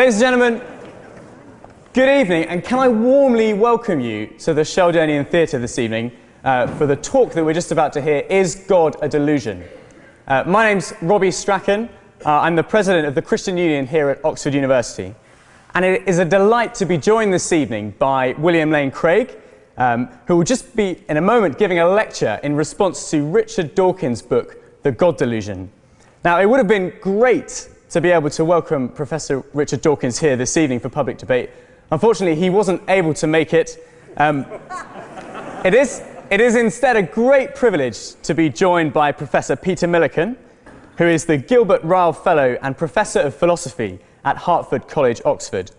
Ladies and gentlemen, good evening, and can I warmly welcome you to the Sheldonian Theatre this evening for the talk that we're just about to hear, Is God a Delusion? My name's Robbie Strachan. I'm the president of the Christian Union here at Oxford University. And it is a delight to be joined this evening by William Lane Craig, who will just be, in a moment, giving a lecture in response to Richard Dawkins' book, The God Delusion. Now, it would have been great to be able to welcome Professor Richard Dawkins here this evening for public debate. Unfortunately, he wasn't able to make it. It is instead a great privilege to be joined by Professor Peter Milliken, who is the Gilbert Ryle Fellow and Professor of Philosophy at Hertford College, Oxford.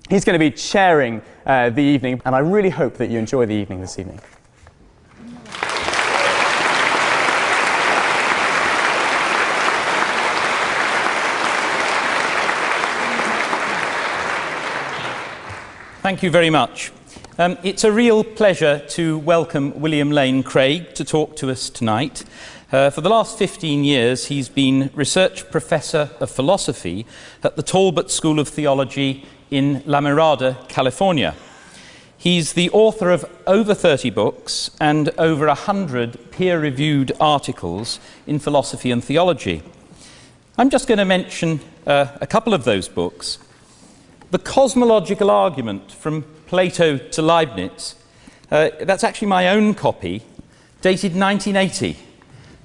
He's going to be chairing the evening, and I really hope that you enjoy the evening this evening. Thank you very much. It's a real pleasure to welcome William Lane Craig to talk to us tonight. For the last 15 years, he's been Research Professor of Philosophy at the Talbot School of Theology in La Mirada, California. He's the author of over 30 books and over 100 peer-reviewed articles in philosophy and theology. I'm just going to mention a couple of those books. The Cosmological Argument, from Plato to Leibniz, that's actually my own copy, dated 1980.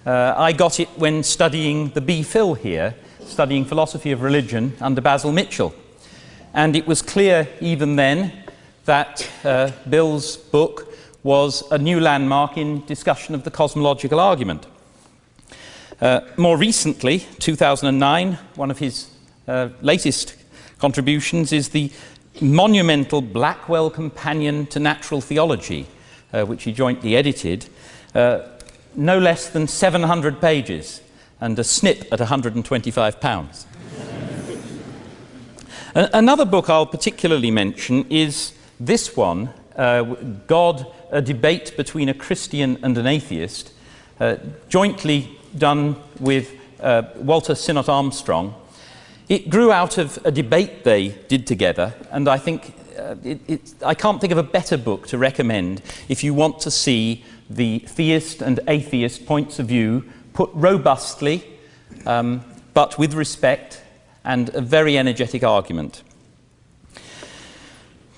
I got it when studying the B.Phil here, studying philosophy of religion under Basil Mitchell. And it was clear even then that Bill's book was a new landmark in discussion of the cosmological argument. More recently, 2009, one of his latest contributions is the monumental Blackwell Companion to Natural Theology, which he jointly edited, no less than 700 pages and a snip at £125. Another book I'll particularly mention is this one, God, a Debate Between a Christian and an Atheist, jointly done with Walter Sinnott Armstrong. It grew out of a debate they did together, and I think I can't think of a better book to recommend if you want to see the theist and atheist points of view put robustly, but with respect and a very energetic argument.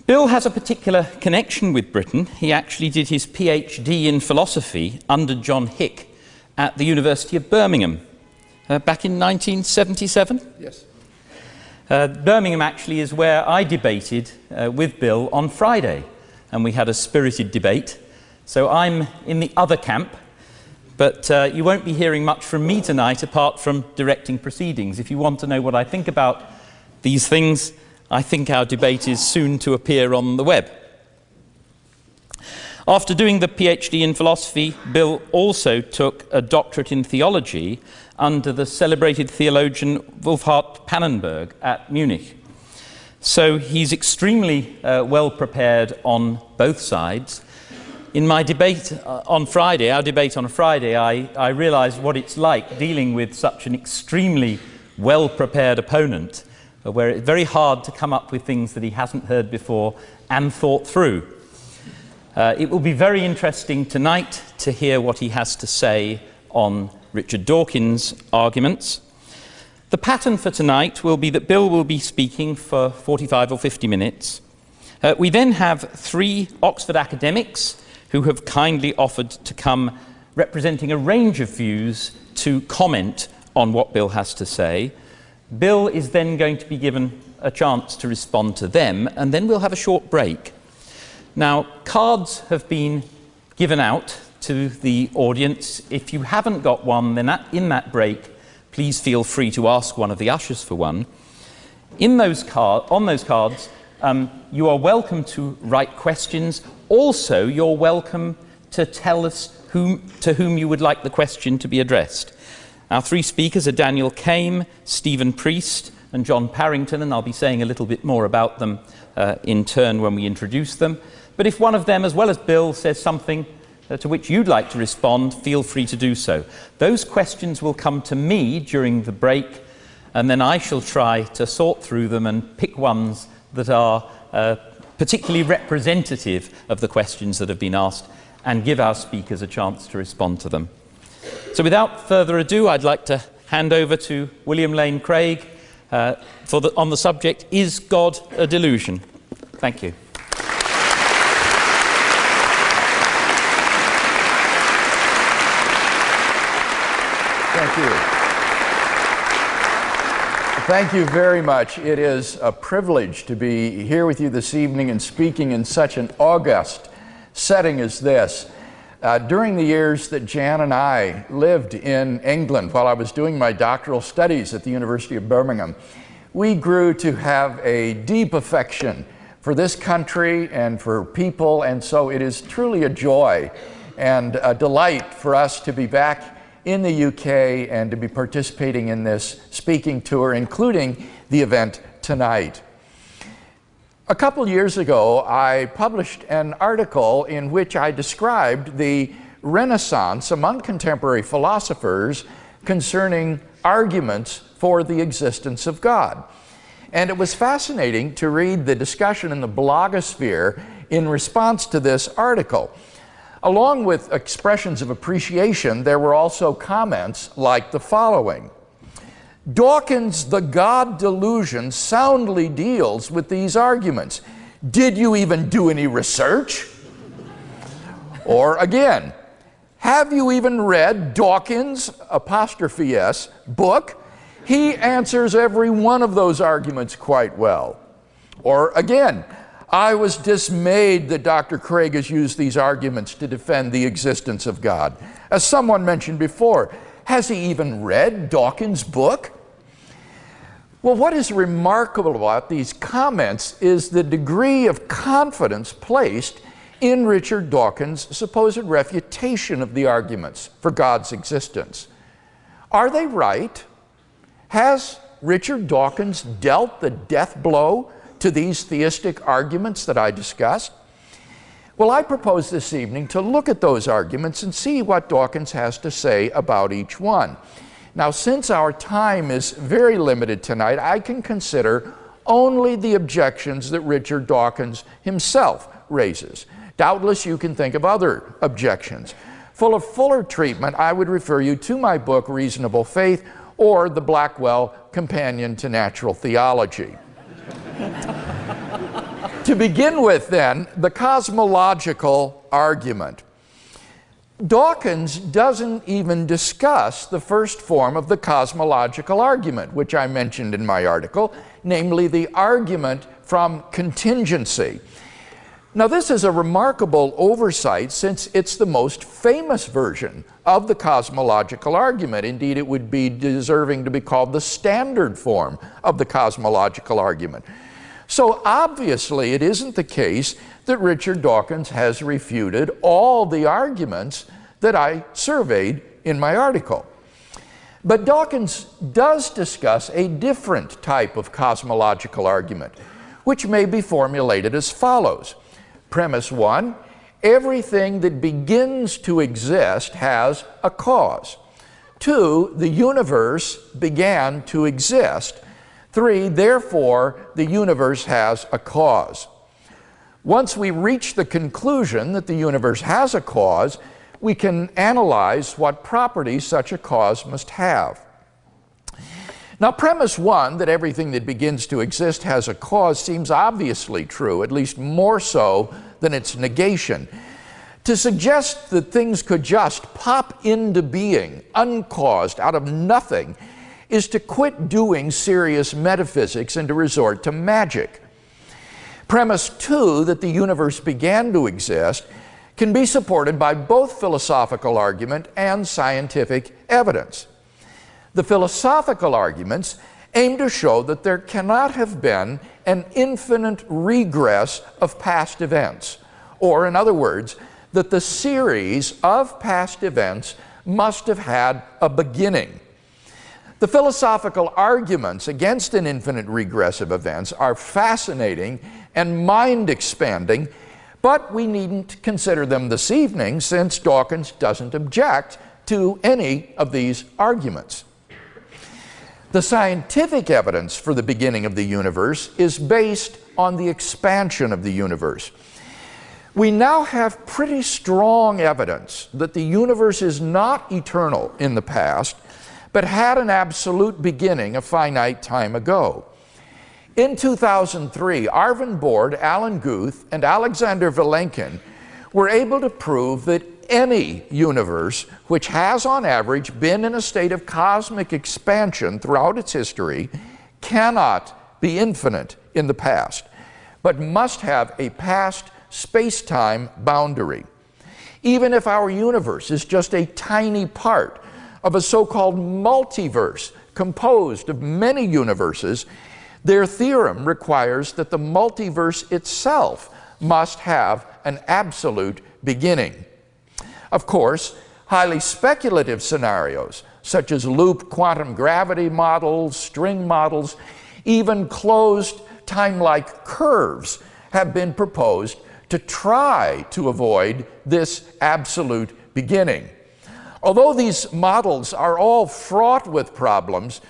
Bill has a particular connection with Britain. He actually did his PhD in philosophy under John Hick at the University of Birmingham back in 1977. Yes. Birmingham actually is where I debated with Bill on Friday, and we had a spirited debate. So I'm in the other camp, but you won't be hearing much from me tonight apart from directing proceedings. If you want to know what I think about these things, I think our debate is soon to appear on the web. After doing the PhD in philosophy, Bill also took a doctorate in theology under the celebrated theologian Wolfhart Pannenberg at Munich. So he's extremely well prepared on both sides. In my debate on Friday, our debate on a Friday, I realized what it's like dealing with such an extremely well-prepared opponent, where it's very hard to come up with things that he hasn't heard before and thought through. It will be very interesting tonight to hear what he has to say on Richard Dawkins' arguments. The pattern for tonight will be that Bill will be speaking for 45 or 50 minutes. We then have three Oxford academics who have kindly offered to come representing a range of views to comment on what Bill has to say. Bill is then going to be given a chance to respond to them, and then we'll have a short break. Now, cards have been given out to the audience. If you haven't got one, then in that break, please feel free to ask one of the ushers for one. On those cards, you are welcome to write questions. Also, you're welcome to tell us to whom you would like the question to be addressed. Our three speakers are Daniel Kame, Stephen Priest, and John Parrington, and I'll be saying a little bit more about them in turn when we introduce them. But if one of them, as well as Bill, says something to which you'd like to respond, feel free to do so. Those questions will come to me during the break, and then I shall try to sort through them and pick ones that are particularly representative of the questions that have been asked, and give our speakers a chance to respond to them. So without further ado, I'd like to hand over to William Lane Craig on the subject, Is God a Delusion? Thank you. Thank you. Thank you very much. It is a privilege to be here with you this evening and speaking in such an august setting as this. During the years that Jan and I lived in England while I was doing my doctoral studies at the University of Birmingham, we grew to have a deep affection for this country and for people, and so it is truly a joy and a delight for us to be back in the UK and to be participating in this speaking tour, including the event tonight. A couple years ago, I published an article in which I described the Renaissance among contemporary philosophers concerning arguments for the existence of God. And it was fascinating to read the discussion in the blogosphere in response to this article. Along with expressions of appreciation, there were also comments like the following. Dawkins' The God Delusion soundly deals with these arguments. Did you even do any research? Or again, have you even read Dawkins' '(S) book? He answers every one of those arguments quite well. Or again, I was dismayed that Dr. Craig has used these arguments to defend the existence of God. As someone mentioned before, has he even read Dawkins' book? Well, what is remarkable about these comments is the degree of confidence placed in Richard Dawkins' supposed refutation of the arguments for God's existence. Are they right? Has Richard Dawkins dealt the death blow to these theistic arguments that I discussed? Well, I propose this evening to look at those arguments and see what Dawkins has to say about each one. Now, since our time is very limited tonight, I can consider only the objections that Richard Dawkins himself raises. Doubtless you can think of other objections. For a fuller treatment, I would refer you to my book, Reasonable Faith, or the Blackwell Companion to Natural Theology. To begin with, then, the cosmological argument. Dawkins doesn't even discuss the first form of the cosmological argument, which I mentioned in my article, namely the argument from contingency. Now, this is a remarkable oversight since it's the most famous version of the cosmological argument. Indeed, it would be deserving to be called the standard form of the cosmological argument. So obviously, it isn't the case that Richard Dawkins has refuted all the arguments that I surveyed in my article. But Dawkins does discuss a different type of cosmological argument, which may be formulated as follows. Premise 1, everything that begins to exist has a cause. 2, the universe began to exist. 3, therefore, the universe has a cause. Once we reach the conclusion that the universe has a cause, we can analyze what properties such a cause must have. Now, premise 1, that everything that begins to exist has a cause, seems obviously true, at least more so than its negation. To suggest that things could just pop into being, uncaused, out of nothing, is to quit doing serious metaphysics and to resort to magic. Premise 2, that the universe began to exist, can be supported by both philosophical argument and scientific evidence. The philosophical arguments aim to show that there cannot have been an infinite regress of past events, or in other words, that the series of past events must have had a beginning. The philosophical arguments against an infinite regress of events are fascinating and mind-expanding, but we needn't consider them this evening since Dawkins doesn't object to any of these arguments. The scientific evidence for the beginning of the universe is based on the expansion of the universe. We now have pretty strong evidence that the universe is not eternal in the past, but had an absolute beginning a finite time ago. In 2003, Arvin Bord, Alan Guth, and Alexander Vilenkin were able to prove that any universe which has on average been in a state of cosmic expansion throughout its history cannot be infinite in the past, but must have a past space-time boundary. Even if our universe is just a tiny part of a so-called multiverse composed of many universes, their theorem requires that the multiverse itself must have an absolute beginning. Of course, highly speculative scenarios, such as loop quantum gravity models, string models, even closed time-like curves, have been proposed to try to avoid this absolute beginning. Although these models are all fraught with problems,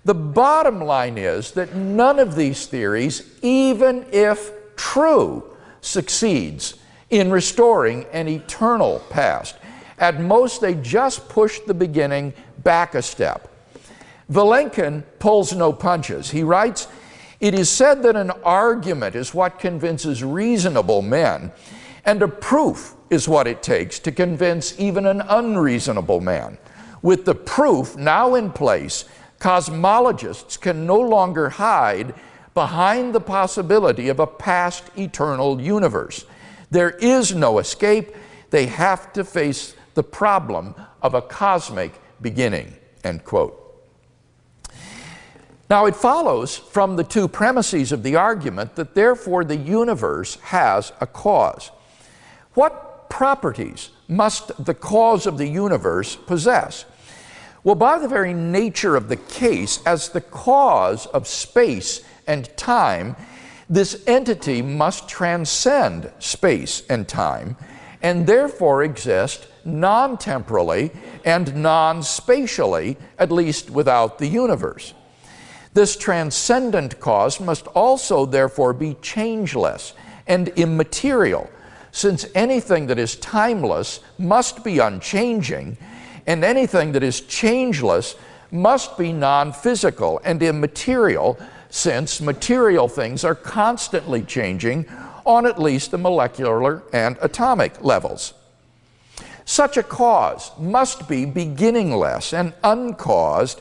the bottom line is that none of these theories, even if true, succeeds in restoring an eternal past. At most, they just push the beginning back a step. Vilenkin pulls no punches. He writes, "It is said that an argument is what convinces reasonable men, and a proof is what it takes to convince even an unreasonable man. With the proof now in place, cosmologists can no longer hide behind the possibility of a past eternal universe. There is no escape. They have to face the problem of a cosmic beginning," end quote. Now, it follows from the two premises of the argument that therefore the universe has a cause. What properties must the cause of the universe possess? Well, by the very nature of the case, as the cause of space and time, this entity must transcend space and time, and therefore exist non-temporally and non-spatially, at least without the universe. This transcendent cause must also therefore be changeless and immaterial, since anything that is timeless must be unchanging, and anything that is changeless must be non-physical and immaterial, since material things are constantly changing on at least the molecular and atomic levels. Such a cause must be beginningless and uncaused,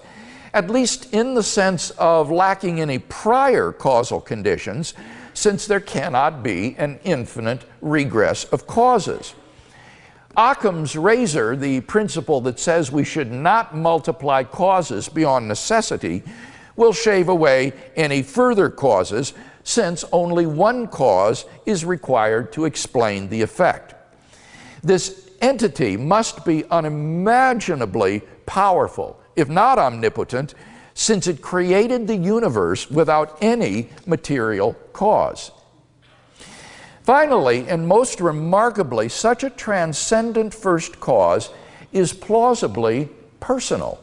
at least in the sense of lacking any prior causal conditions, since there cannot be an infinite regress of causes. Occam's razor, the principle that says we should not multiply causes beyond necessity, will shave away any further causes, since only one cause is required to explain the effect. This entity must be unimaginably powerful, if not omnipotent, since it created the universe without any material cause. Finally, and most remarkably, such a transcendent first cause is plausibly personal.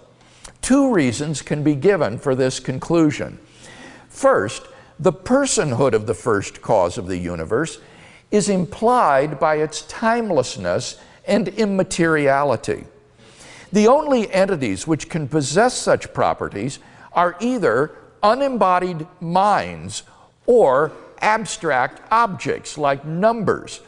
Two reasons can be given for this conclusion. First, the personhood of the first cause of the universe is implied by its timelessness and immateriality. The only entities which can possess such properties are either unembodied minds or abstract objects like numbers.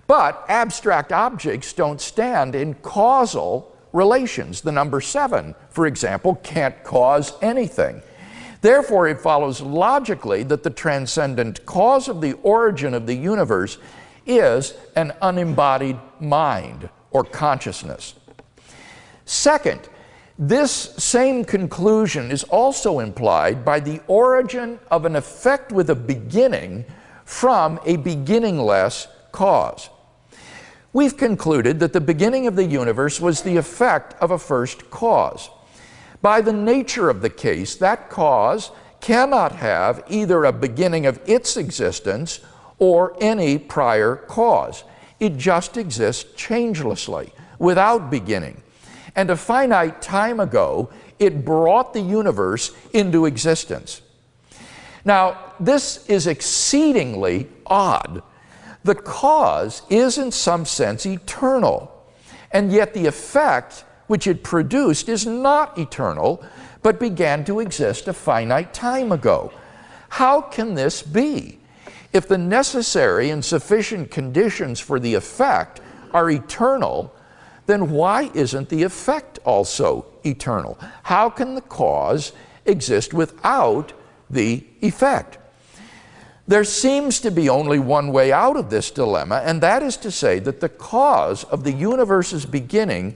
But abstract objects don't stand in causal relations. The number 7, for example, can't cause anything. Therefore, it follows logically that the transcendent cause of the origin of the universe is an unembodied mind or consciousness. Second, this same conclusion is also implied by the origin of an effect with a beginning from a beginningless cause. We've concluded that the beginning of the universe was the effect of a first cause. By the nature of the case, that cause cannot have either a beginning of its existence or any prior cause. It just exists changelessly, without beginning. And a finite time ago, It brought the universe into existence. Now, this is exceedingly odd. The cause is in some sense eternal, and yet the effect which it produced is not eternal, but began to exist a finite time ago. How can this be? If the necessary and sufficient conditions for the effect are eternal, then why isn't the effect also eternal? How can the cause exist without the effect? There seems to be only one way out of this dilemma, and that is to say that the cause of the universe's beginning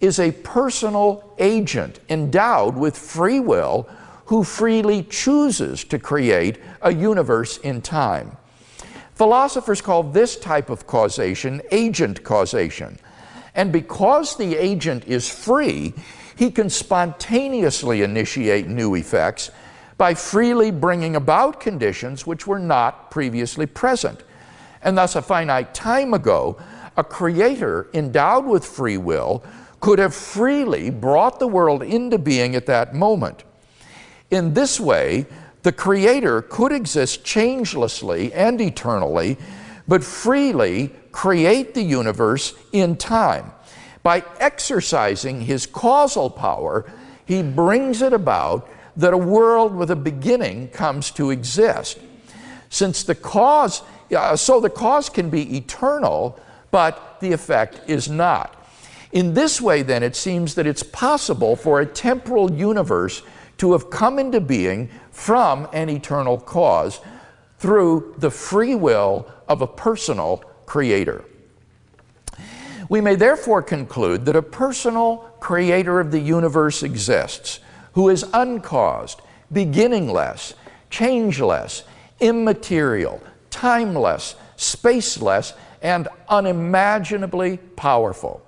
is a personal agent endowed with free will who freely chooses to create a universe in time. Philosophers call this type of causation agent causation. And because the agent is free, he can spontaneously initiate new effects by freely bringing about conditions which were not previously present. And thus, a finite time ago, a creator endowed with free will could have freely brought the world into being at that moment. In this way, the creator could exist changelessly and eternally, but freely create the universe in time. By exercising his causal power, he brings it about that a world with a beginning comes to exist. Since the cause, so the cause can be eternal, but the effect is not. In this way, then, it seems that it's possible for a temporal universe to have come into being from an eternal cause through the free will of a personal creator. We may therefore conclude that a personal creator of the universe exists, who is uncaused, beginningless, changeless, immaterial, timeless, spaceless, and unimaginably powerful.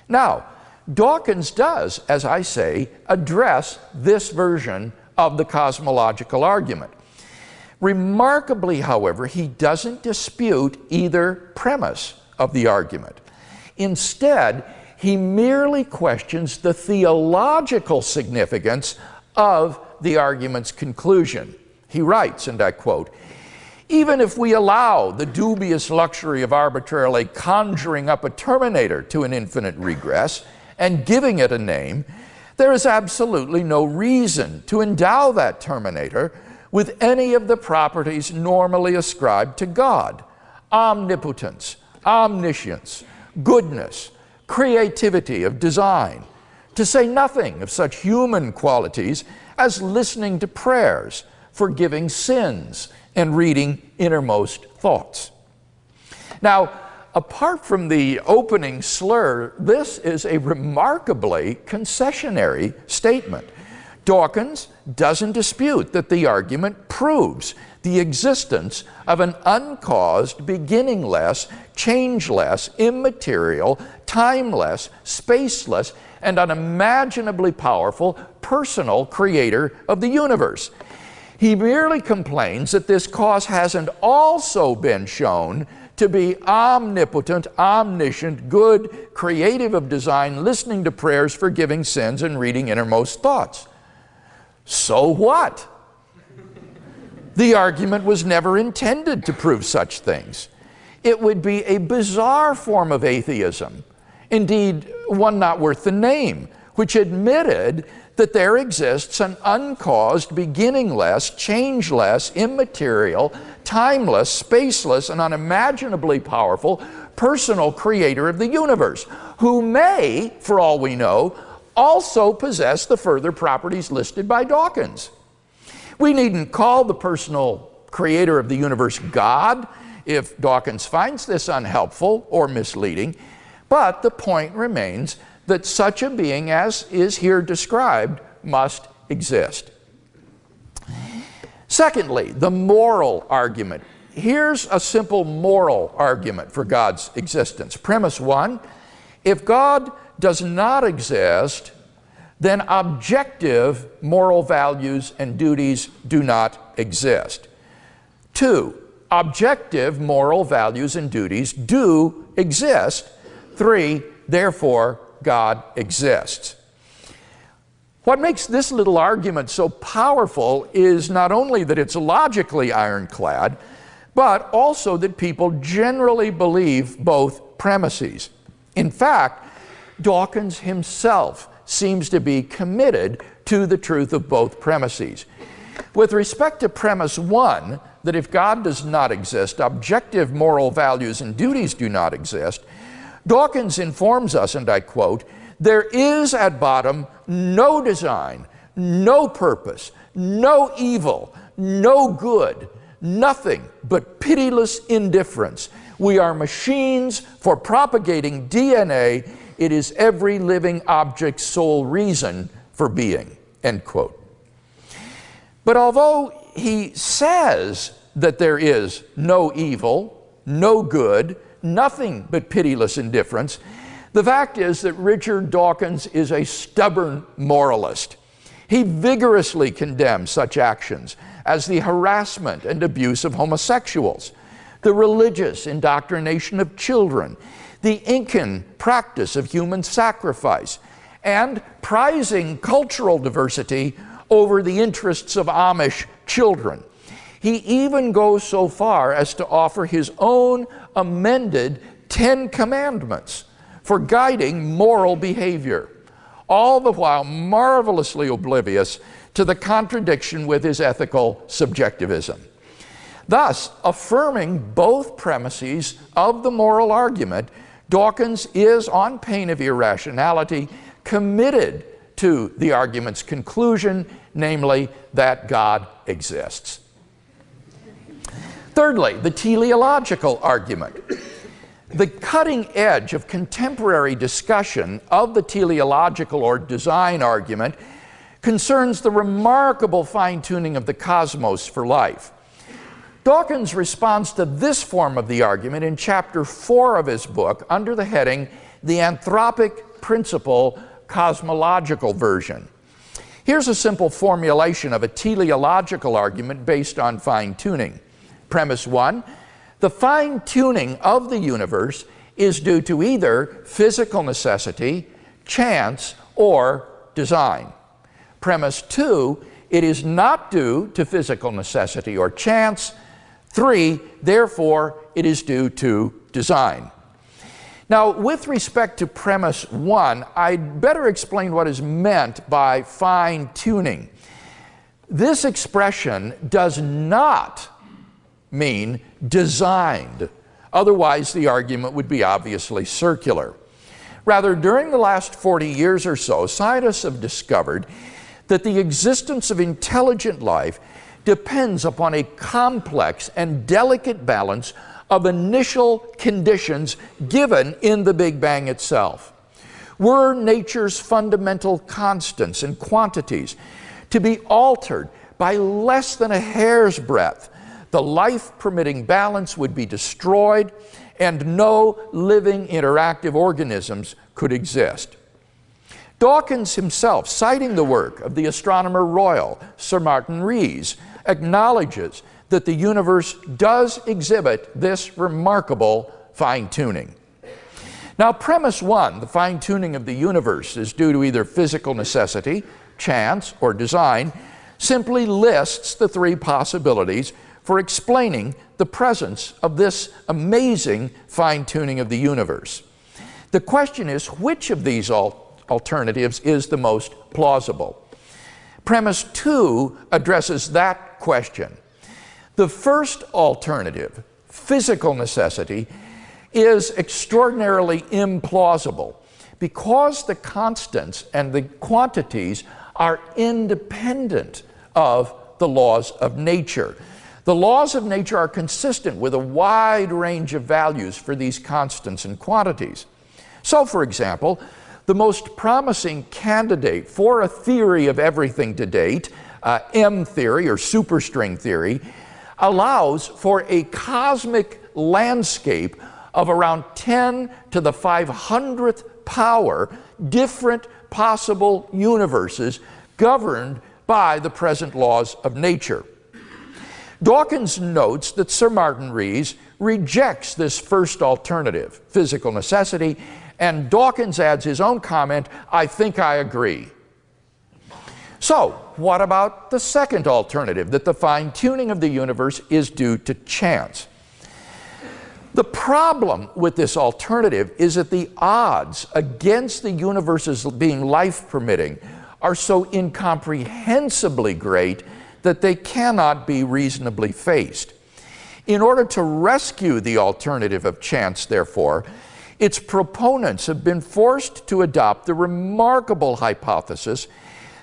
Now, Dawkins does, as I say, address this version of the cosmological argument. Remarkably, however, he doesn't dispute either premise of the argument. Instead, he merely questions the theological significance of the argument's conclusion. He writes, and I quote, "Even if we allow the dubious luxury of arbitrarily conjuring up a terminator to an infinite regress and giving it a name, there is absolutely no reason to endow that terminator with any of the properties normally ascribed to God: omnipotence, omniscience, goodness, creativity of design, to say nothing of such human qualities as listening to prayers, forgiving sins, and reading innermost thoughts." Now, apart from the opening slur, this is a remarkably concessionary statement. Dawkins doesn't dispute that the argument proves the existence of an uncaused, beginningless, changeless, immaterial, timeless, spaceless, and unimaginably powerful personal creator of the universe. He merely complains that this cause hasn't also been shown to be omnipotent, omniscient, good, creative of design, listening to prayers, forgiving sins, and reading innermost thoughts. So what? The argument was never intended to prove such things. It would be a bizarre form of atheism, indeed one not worth the name, which admitted that there exists an uncaused, beginningless, changeless, immaterial, timeless, spaceless, and unimaginably powerful personal creator of the universe, who may, for all we know, also possess the further properties listed by Dawkins. We needn't call the personal creator of the universe God if Dawkins finds this unhelpful or misleading, but the point remains that such a being as is here described must exist. Secondly, the moral argument. Here's a simple moral argument for God's existence. Premise one: if God does not exist, then objective moral values and duties do not exist. 2, objective moral values and duties do exist. 3, therefore, God exists. What makes this little argument so powerful is not only that it's logically ironclad, but also that people generally believe both premises. In fact, Dawkins himself seems to be committed to the truth of both premises. With respect to premise 1, that if God does not exist, objective moral values and duties do not exist, Dawkins informs us, and I quote, "There is at bottom no design, no purpose, no evil, no good, nothing but pitiless indifference. We are machines for propagating DNA. It is every living object's sole reason for being," end quote. But although he says that there is no evil, no good, nothing but pitiless indifference, the fact is that Richard Dawkins is a stubborn moralist. He vigorously condemns such actions as the harassment and abuse of homosexuals, the religious indoctrination of children, the Incan practice of human sacrifice, and prizing cultural diversity over the interests of Amish children. He even goes so far as to offer his own amended 10 Commandments for guiding moral behavior, all the while marvelously oblivious to the contradiction with his ethical subjectivism. Thus, affirming both premises of the moral argument, Dawkins is, on pain of irrationality, committed to the argument's conclusion, namely that God exists. Thirdly, the teleological argument. The cutting edge of contemporary discussion of the teleological or design argument concerns the remarkable fine-tuning of the cosmos for life. Dawkins responds to this form of the argument in chapter 4 of his book under the heading, "The Anthropic Principle Cosmological Version." Here's a simple formulation of a teleological argument based on fine-tuning. Premise 1, the fine-tuning of the universe is due to either physical necessity, chance, or design. Premise 2, it is not due to physical necessity or chance. 3, therefore, it is due to design. Now, with respect to premise 1, I'd better explain what is meant by fine-tuning. This expression does not mean designed. Otherwise, the argument would be obviously circular. Rather, during the last 40 years or so, scientists have discovered that the existence of intelligent life depends upon a complex and delicate balance of initial conditions given in the Big Bang itself. Were nature's fundamental constants and quantities to be altered by less than a hair's breadth, the life-permitting balance would be destroyed and no living interactive organisms could exist. Dawkins himself, citing the work of the Astronomer Royal, Sir Martin Rees, acknowledges that the universe does exhibit this remarkable fine-tuning. Now, premise 1, the fine-tuning of the universe is due to either physical necessity, chance, or design, simply lists the 3 possibilities for explaining the presence of this amazing fine-tuning of the universe. The question is, which of these alternatives is the most plausible? Premise 2 addresses that question. The first alternative, physical necessity, is extraordinarily implausible because the constants and the quantities are independent of the laws of nature. The laws of nature are consistent with a wide range of values for these constants and quantities. So, for example, the most promising candidate for a theory of everything to date, M theory or superstring theory, allows for a cosmic landscape of around 10 to the 500th power different possible universes governed by the present laws of nature. Dawkins notes that Sir Martin Rees rejects this first alternative, physical necessity, and Dawkins adds his own comment, "I think I agree." So, what about the second alternative, that the fine-tuning of the universe is due to chance? The problem with this alternative is that the odds against the universe's being life-permitting are so incomprehensibly great that they cannot be reasonably faced. In order to rescue the alternative of chance, therefore, its proponents have been forced to adopt the remarkable hypothesis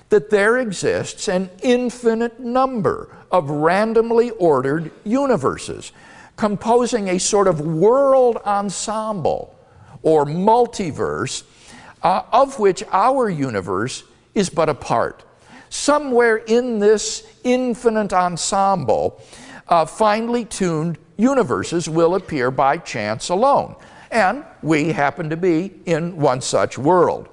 that there exists an infinite number of randomly ordered universes, composing a sort of world ensemble or multiverse, of which our universe is but a part. Somewhere in this infinite ensemble, finely tuned universes will appear by chance alone. And we happen to be in one such world.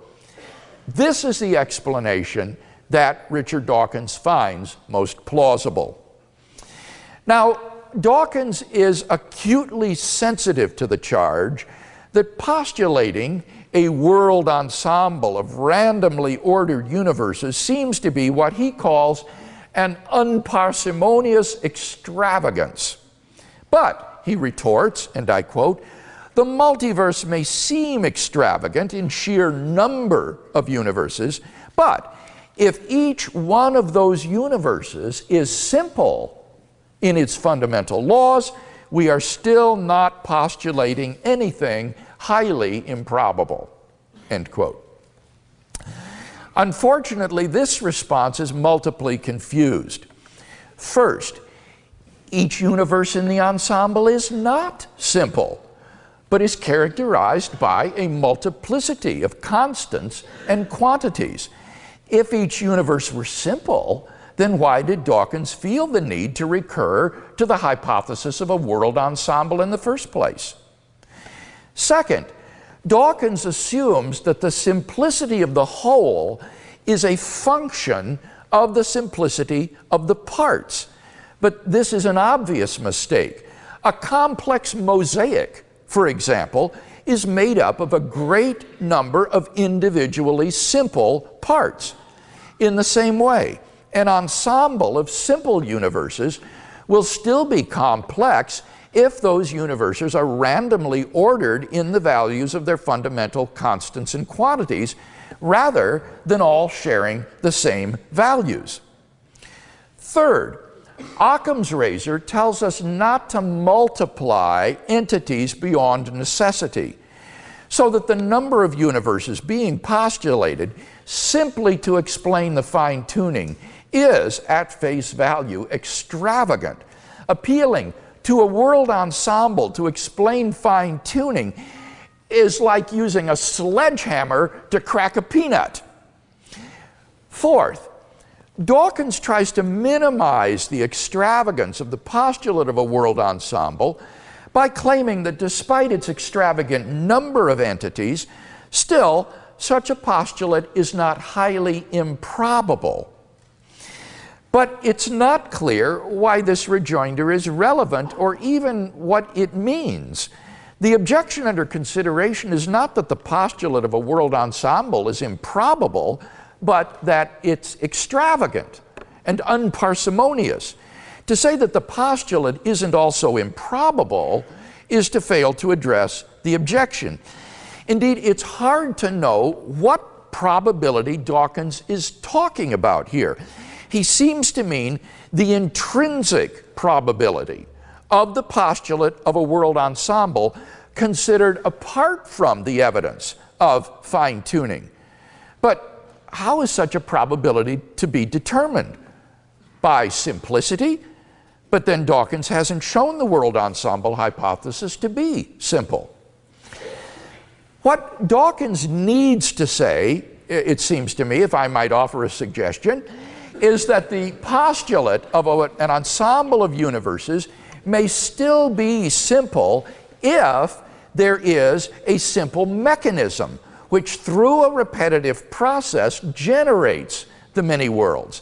This is the explanation that Richard Dawkins finds most plausible. Now, Dawkins is acutely sensitive to the charge that postulating a world ensemble of randomly ordered universes seems to be what he calls an unparsimonious extravagance. But, he retorts, and I quote, "The multiverse may seem extravagant in sheer number of universes, but if each one of those universes is simple in its fundamental laws, we are still not postulating anything highly improbable." End quote. Unfortunately, this response is multiply confused. First, each universe in the ensemble is not simple, but is characterized by a multiplicity of constants and quantities. If each universe were simple, then why did Dawkins feel the need to recur to the hypothesis of a world ensemble in the first place? Second, Dawkins assumes that the simplicity of the whole is a function of the simplicity of the parts. But this is an obvious mistake. A complex mosaic, for example, is made up of a great number of individually simple parts. In the same way, an ensemble of simple universes will still be complex if those universes are randomly ordered in the values of their fundamental constants and quantities, rather than all sharing the same values. Third, Occam's razor tells us not to multiply entities beyond necessity, so that the number of universes being postulated simply to explain the fine-tuning is, at face value, extravagant. Appealing to a world ensemble to explain fine-tuning is like using a sledgehammer to crack a peanut. Fourth, Dawkins tries to minimize the extravagance of the postulate of a world ensemble by claiming that despite its extravagant number of entities, still such a postulate is not highly improbable. But it's not clear why this rejoinder is relevant or even what it means. The objection under consideration is not that the postulate of a world ensemble is improbable, but that it's extravagant and unparsimonious. To say that the postulate isn't also improbable is to fail to address the objection. Indeed, it's hard to know what probability Dawkins is talking about here. He seems to mean the intrinsic probability of the postulate of a world ensemble considered apart from the evidence of fine-tuning. But how is such a probability to be determined? By simplicity? But then Dawkins hasn't shown the world ensemble hypothesis to be simple. What Dawkins needs to say, it seems to me, if I might offer a suggestion, is that the postulate of an ensemble of universes may still be simple if there is a simple mechanism which through a repetitive process generates the many worlds.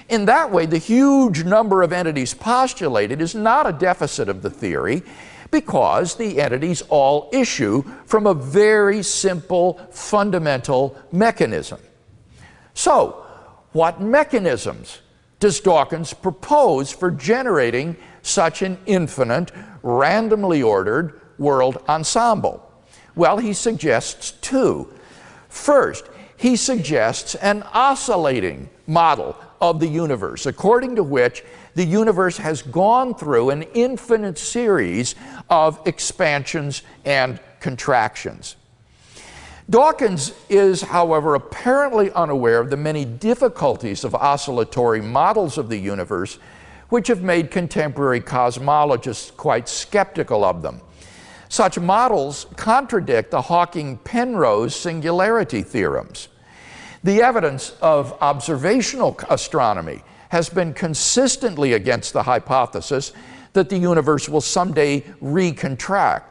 In that way, the huge number of entities postulated is not a deficit of the theory, because the entities all issue from a very simple fundamental mechanism. So, What mechanisms does Dawkins propose for generating such an infinite, randomly ordered world ensemble? Well, he suggests two. First, he suggests an oscillating model of the universe, according to which the universe has gone through an infinite series of expansions and contractions. Dawkins is, however, apparently unaware of the many difficulties of oscillatory models of the universe, which have made contemporary cosmologists quite skeptical of them. Such models contradict the Hawking-Penrose singularity theorems. The evidence of observational astronomy has been consistently against the hypothesis that the universe will someday recontract,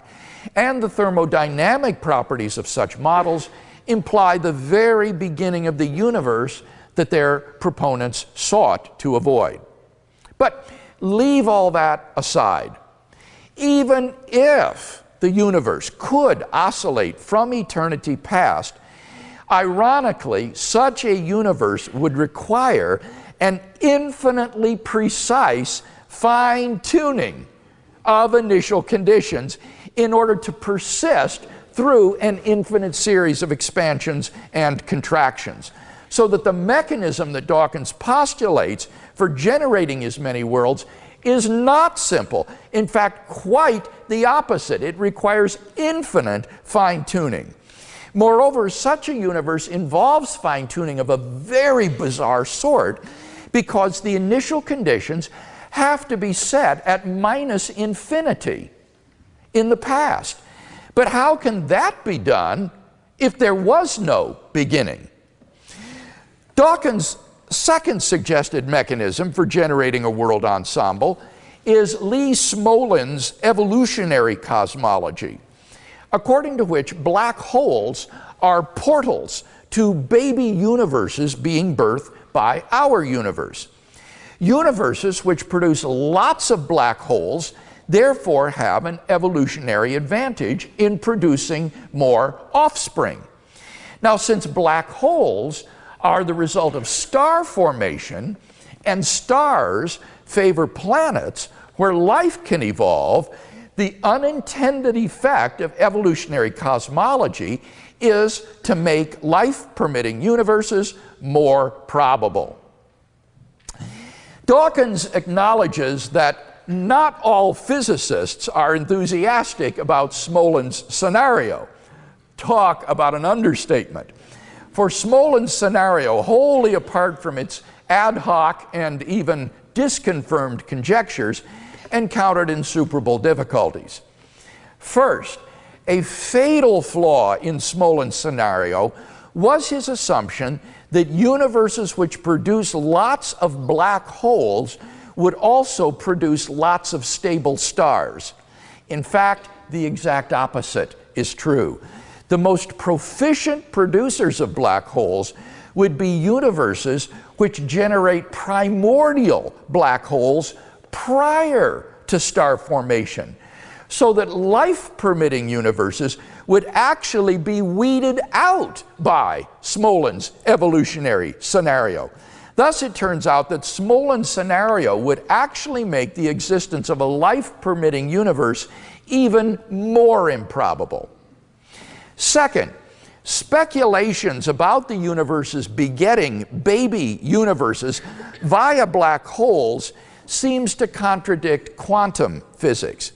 and the thermodynamic properties of such models imply the very beginning of the universe that their proponents sought to avoid. But leave all that aside. Even if the universe could oscillate from eternity past, ironically, such a universe would require an infinitely precise fine-tuning of initial conditions in order to persist through an infinite series of expansions and contractions, so that the mechanism that Dawkins postulates for generating as many worlds is not simple. In fact, quite the opposite. It requires infinite fine-tuning. Moreover, such a universe involves fine-tuning of a very bizarre sort, because the initial conditions have to be set at minus infinity in the past. But how can that be done if there was no beginning? Dawkins' second suggested mechanism for generating a world ensemble is Lee Smolin's evolutionary cosmology, according to which black holes are portals to baby universes being birthed by our universe. Universes which produce lots of black holes therefore have an evolutionary advantage in producing more offspring. Now, since black holes are the result of star formation, and stars favor planets where life can evolve, the unintended effect of evolutionary cosmology is to make life-permitting universes more probable. Dawkins acknowledges that not all physicists are enthusiastic about Smolin's scenario. Talk about an understatement. For Smolin's scenario, wholly apart from its ad hoc and even disconfirmed conjectures, encountered insuperable difficulties. First, a fatal flaw in Smolin's scenario was his assumption that universes which produce lots of black holes would also produce lots of stable stars. In fact, the exact opposite is true. The most proficient producers of black holes would be universes which generate primordial black holes prior to star formation, so that life-permitting universes would actually be weeded out by Smolin's evolutionary scenario. Thus, it turns out that Smolin's scenario would actually make the existence of a life-permitting universe even more improbable. Second, speculations about the universe's begetting baby universes via black holes seems to contradict quantum physics.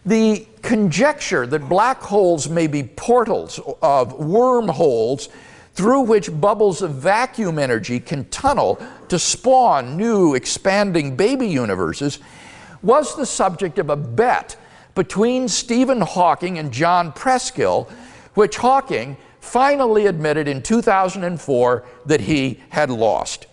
The conjecture that black holes may be portals of wormholes through which bubbles of vacuum energy can tunnel to spawn new expanding baby universes was the subject of a bet between Stephen Hawking and John Preskill, which Hawking finally admitted in 2004 that he had lost.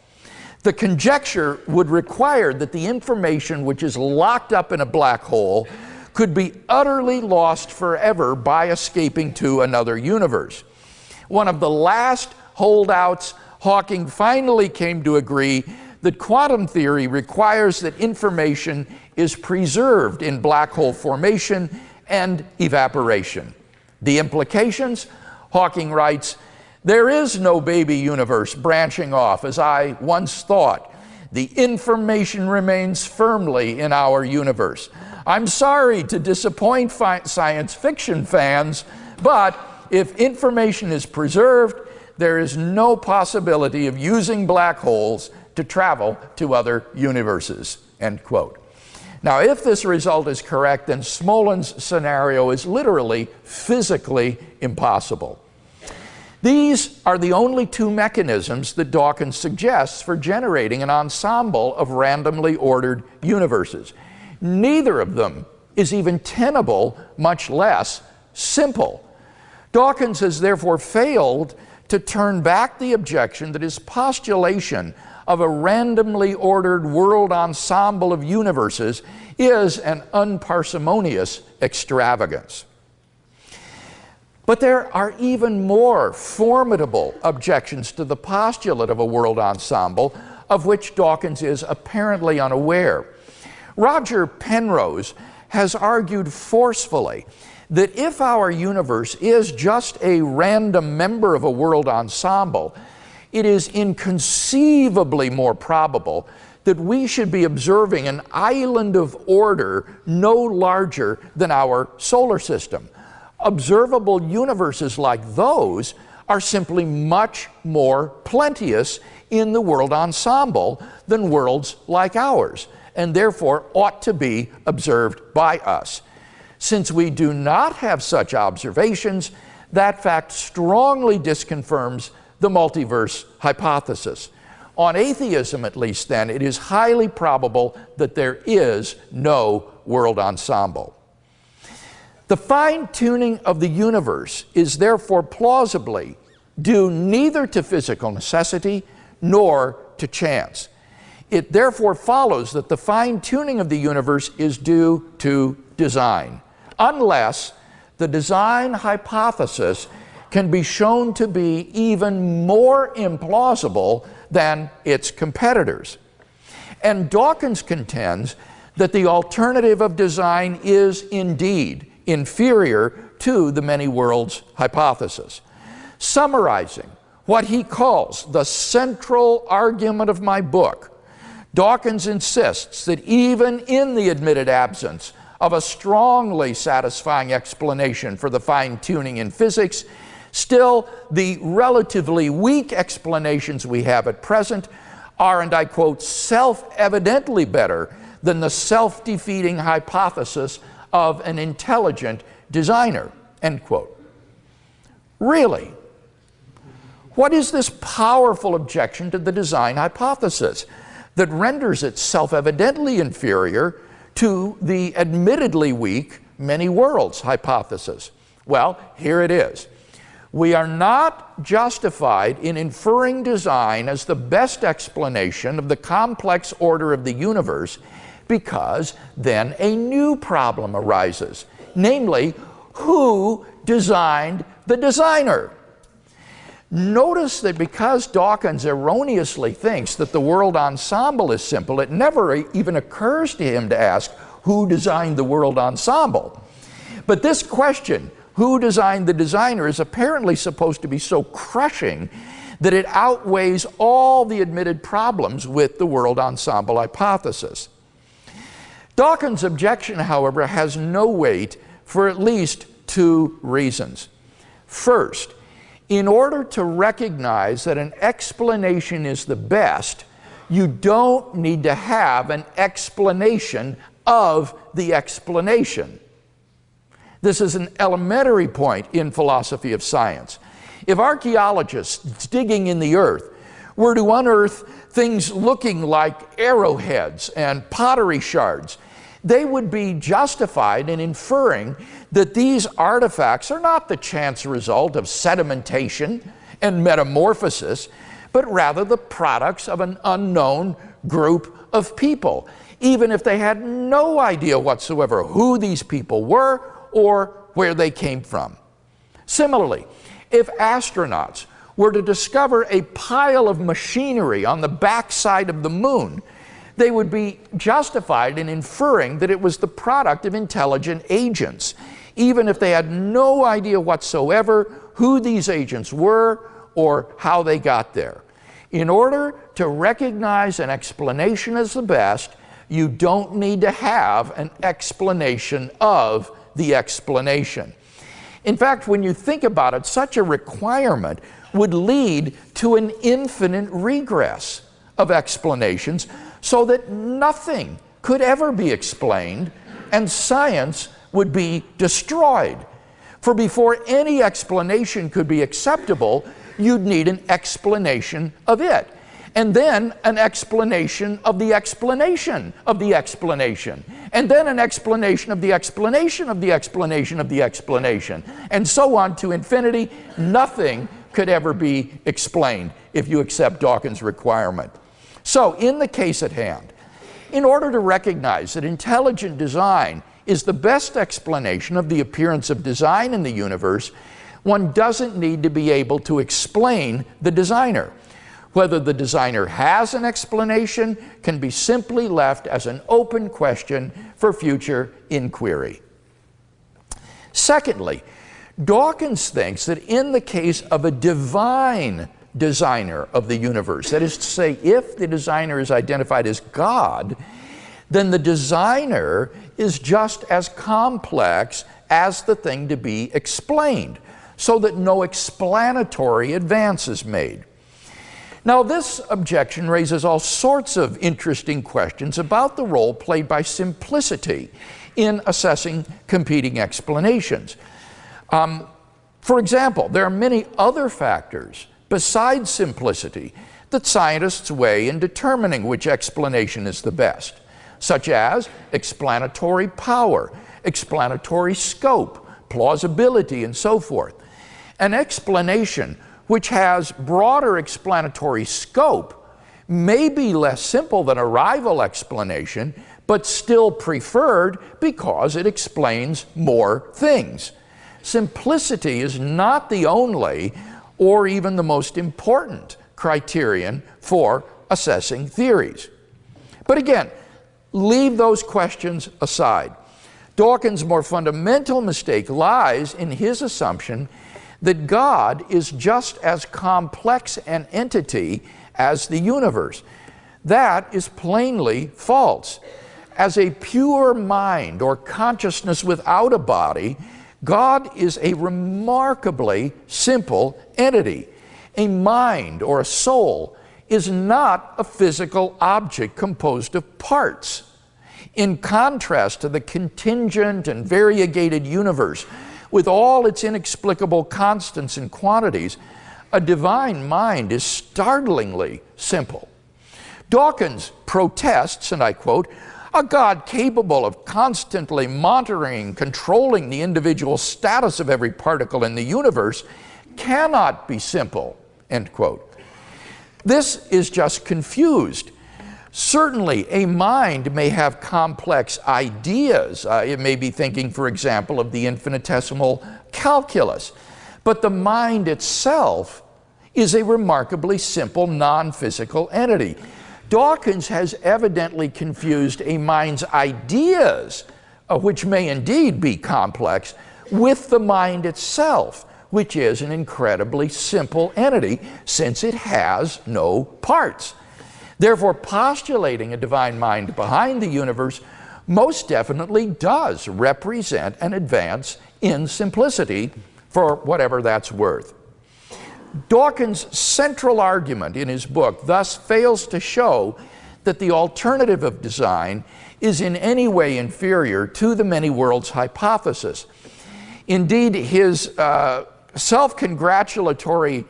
The conjecture would require that the information which is locked up in a black hole could be utterly lost forever by escaping to another universe. One of the last holdouts, Hawking finally came to agree that quantum theory requires that information is preserved in black hole formation and evaporation. The implications, Hawking writes, There is no baby universe branching off, as I once thought. The information remains firmly in our universe. I'm sorry to disappoint science fiction fans, but if information is preserved, there is no possibility of using black holes to travel to other universes, end quote. Now, if this result is correct, then Smolin's scenario is literally physically impossible. These are the only two mechanisms that Dawkins suggests for generating an ensemble of randomly ordered universes. Neither of them is even tenable, much less simple. Dawkins has therefore failed to turn back the objection that his postulation of a randomly ordered world ensemble of universes is an unparsimonious extravagance. But there are even more formidable objections to the postulate of a world ensemble, of which Dawkins is apparently unaware. Roger Penrose has argued forcefully that if our universe is just a random member of a world ensemble, it is inconceivably more probable that we should be observing an island of order no larger than our solar system. Observable universes like those are simply much more plenteous in the world ensemble than worlds like ours, and therefore ought to be observed by us. Since we do not have such observations, that fact strongly disconfirms the multiverse hypothesis. On atheism, at least then, it is highly probable that there is no world ensemble. The fine-tuning of the universe is therefore plausibly due neither to physical necessity nor to chance. It therefore follows that the fine-tuning of the universe is due to design, unless the design hypothesis can be shown to be even more implausible than its competitors. And Dawkins contends that the alternative of design is indeed inferior to the many worlds hypothesis. Summarizing what he calls the central argument of my book, Dawkins insists that even in the admitted absence of a strongly satisfying explanation for the fine-tuning in physics, still the relatively weak explanations we have at present are, and I quote, self-evidently better than the self-defeating hypothesis of an intelligent designer, end quote. Really? What is this powerful objection to the design hypothesis that renders it self-evidently inferior to the admittedly weak many worlds hypothesis? Well, here it is. We are not justified in inferring design as the best explanation of the complex order of the universe, because then a new problem arises, namely, who designed the designer? Notice that because Dawkins erroneously thinks that the world ensemble is simple, it never even occurs to him to ask who designed the world ensemble. But this question, who designed the designer, is apparently supposed to be so crushing that it outweighs all the admitted problems with the world ensemble hypothesis. Dawkins' objection, however, has no weight for at least two reasons. First, in order to recognize that an explanation is the best, you don't need to have an explanation of the explanation. This is an elementary point in philosophy of science. If archaeologists digging in the earth were to unearth things looking like arrowheads and pottery shards, they would be justified in inferring that these artifacts are not the chance result of sedimentation and metamorphosis, but rather the products of an unknown group of people, even if they had no idea whatsoever who these people were or where they came from. Similarly, if astronauts were to discover a pile of machinery on the backside of the moon, they would be justified in inferring that it was the product of intelligent agents, even if they had no idea whatsoever who these agents were or how they got there. In order to recognize an explanation as the best, you don't need to have an explanation of the explanation. In fact, when you think about it, such a requirement would lead to an infinite regress of explanations so that nothing could ever be explained and science would be destroyed. For before any explanation could be acceptable, you'd need an explanation of it. And then an explanation of the explanation of the explanation. And then an explanation of the explanation of the explanation of the explanation. And so on to infinity. Nothing could ever be explained if you accept Dawkins' requirement. So, in the case at hand, in order to recognize that intelligent design is the best explanation of the appearance of design in the universe, one doesn't need to be able to explain the designer. Whether the designer has an explanation can be simply left as an open question for future inquiry. Secondly, Dawkins thinks that in the case of a divine designer of the universe, that is to say, if the designer is identified as God, then the designer is just as complex as the thing to be explained, so that no explanatory advance is made. Now, this objection raises all sorts of interesting questions about the role played by simplicity in assessing competing explanations. For example, there are many other factors besides simplicity that scientists weigh in determining which explanation is the best, such as explanatory power, explanatory scope, plausibility, and so forth. An explanation which has broader explanatory scope may be less simple than a rival explanation, but still preferred because it explains more things. Simplicity is not the only or even the most important criterion for assessing theories. But again, leave those questions aside. Dawkins' more fundamental mistake lies in his assumption that God is just as complex an entity as the universe. That is plainly false. As a pure mind or consciousness without a body, God is a remarkably simple entity. A mind or a soul is not a physical object composed of parts. In contrast to the contingent and variegated universe, with all its inexplicable constants and quantities, a divine mind is startlingly simple. Dawkins protests, and I quote, "A God capable of constantly monitoring, controlling the individual status of every particle in the universe cannot be simple," end quote. This is just confused. Certainly, a mind may have complex ideas. It may be thinking, for example, of the infinitesimal calculus. But the mind itself is a remarkably simple, non-physical entity. Dawkins has evidently confused a mind's ideas, which may indeed be complex, with the mind itself, which is an incredibly simple entity, since it has no parts. Therefore, postulating a divine mind behind the universe most definitely does represent an advance in simplicity, for whatever that's worth. Dawkins' central argument in his book thus fails to show that the alternative of design is in any way inferior to the many worlds hypothesis. Indeed, his self-congratulatory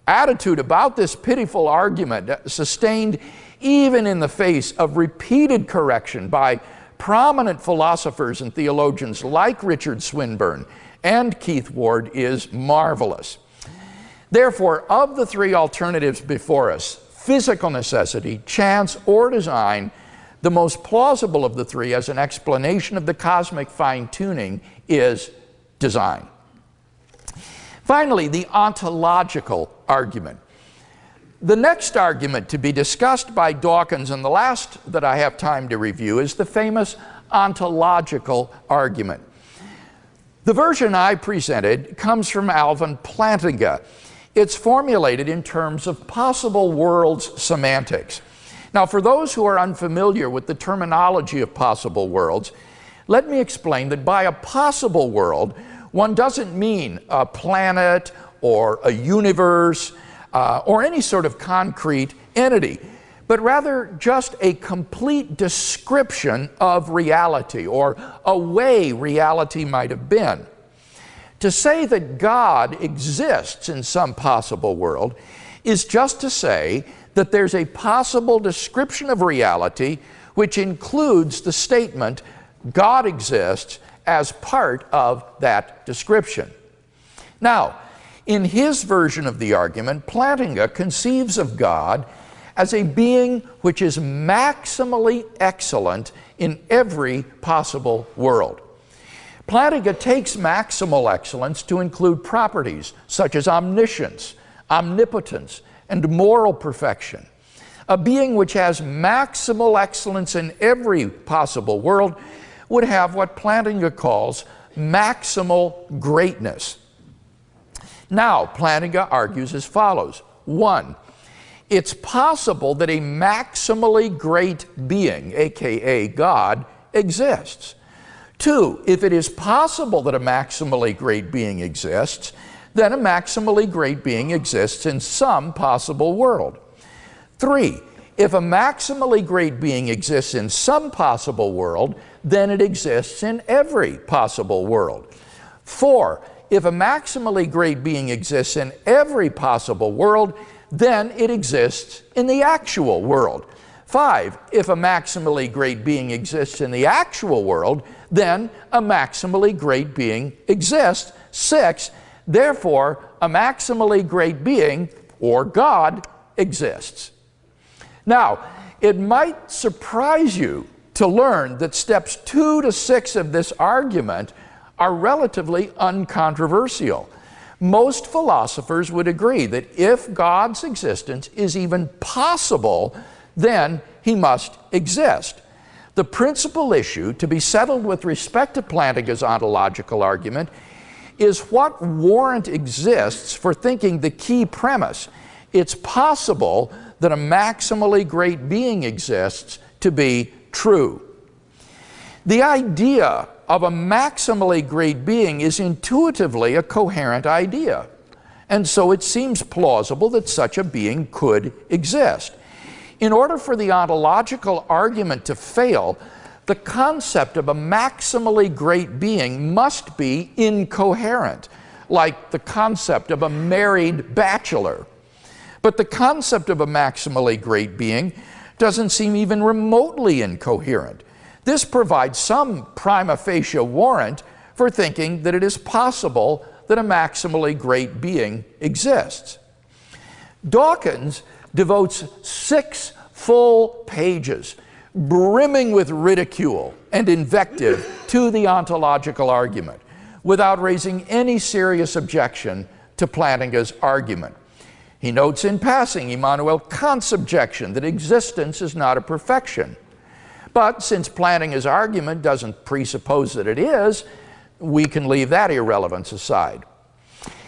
attitude about this pitiful argument, sustained even in the face of repeated correction by prominent philosophers and theologians like Richard Swinburne and Keith Ward, is marvelous. Therefore, of the three alternatives before us, physical necessity, chance, or design, the most plausible of the three as an explanation of the cosmic fine-tuning is design. Finally, the ontological argument. The next argument to be discussed by Dawkins, and the last that I have time to review, is the famous ontological argument. The version I presented comes from Alvin Plantinga It's formulated in terms of possible worlds semantics. Now, for those who are unfamiliar with the terminology of possible worlds, let me explain that by a possible world, one doesn't mean a planet or a universe or any sort of concrete entity, but rather just a complete description of reality or a way reality might have been. To say that God exists in some possible world is just to say that there's a possible description of reality which includes the statement, God exists, as part of that description. Now, in his version of the argument, Plantinga conceives of God as a being which is maximally excellent in every possible world. Plantinga takes maximal excellence to include properties such as omniscience, omnipotence, and moral perfection. A being which has maximal excellence in every possible world would have what Plantinga calls maximal greatness. Now, Plantinga argues as follows. 1, it's possible that a maximally great being, aka God, exists. 2, if it is possible that a maximally great being exists, then a maximally great being exists in some possible world. 3, if a maximally great being exists in some possible world, then it exists in every possible world. 4, if a maximally great being exists in every possible world, then it exists in the actual world. 5, if a maximally great being exists in the actual world, then a maximally great being exists. 6, therefore, a maximally great being, or God, exists. Now, it might surprise you to learn that steps 2 to 6 of this argument are relatively uncontroversial. Most philosophers would agree that if God's existence is even possible, then he must exist. The principal issue to be settled with respect to Plantinga's ontological argument is what warrant exists for thinking the key premise, it's possible that a maximally great being exists, to be true. The idea of a maximally great being is intuitively a coherent idea, and so it seems plausible that such a being could exist. In order for the ontological argument to fail, the concept of a maximally great being must be incoherent, like the concept of a married bachelor. But the concept of a maximally great being doesn't seem even remotely incoherent. This provides some prima facie warrant for thinking that it is possible that a maximally great being exists. Dawkins devotes 6 full pages, brimming with ridicule and invective, to the ontological argument, without raising any serious objection to Plantinga's argument. He notes in passing Immanuel Kant's objection that existence is not a perfection. But since Plantinga's argument doesn't presuppose that it is, we can leave that irrelevance aside.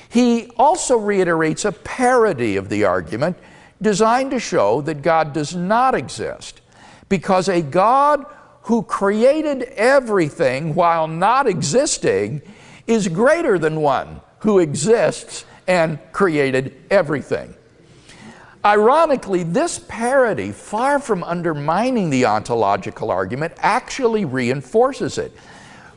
He also reiterates a parody of the argument designed to show that God does not exist, because a God who created everything while not existing is greater than one who exists and created everything. Ironically, this parody, far from undermining the ontological argument, actually reinforces it.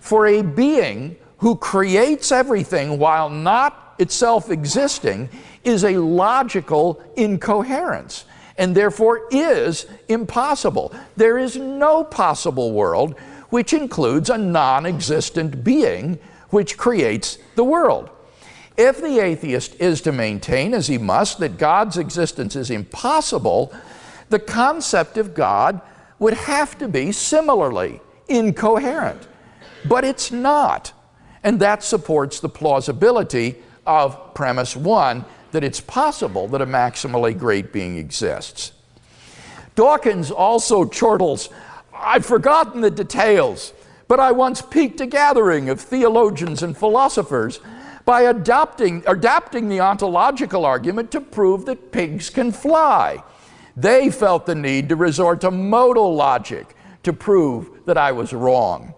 For a being who creates everything while not itself existing is a logical incoherence, and therefore is impossible. There is no possible world which includes a non-existent being which creates the world. If the atheist is to maintain, as he must, that God's existence is impossible, the concept of God would have to be similarly incoherent. But it's not, and that supports the plausibility of premise 1, that it's possible that a maximally great being exists. Dawkins also chortles, "I've forgotten the details, but I once peaked a gathering of theologians and philosophers. by adapting the ontological argument to prove that pigs can fly. They felt the need to resort to modal logic to prove that I was wrong.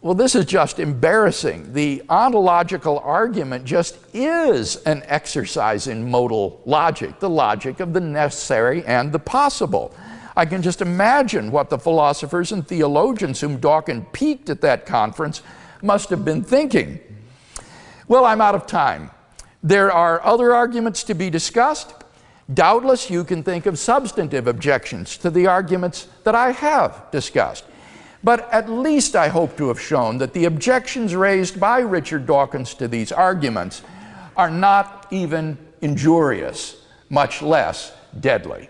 Well, this is just embarrassing. The ontological argument just is an exercise in modal logic, the logic of the necessary and the possible. I can just imagine what the philosophers and theologians whom Dawkins piqued at that conference must have been thinking. Well, I'm out of time. There are other arguments to be discussed. Doubtless you can think of substantive objections to the arguments that I have discussed. But at least I hope to have shown that the objections raised by Richard Dawkins to these arguments are not even injurious, much less deadly.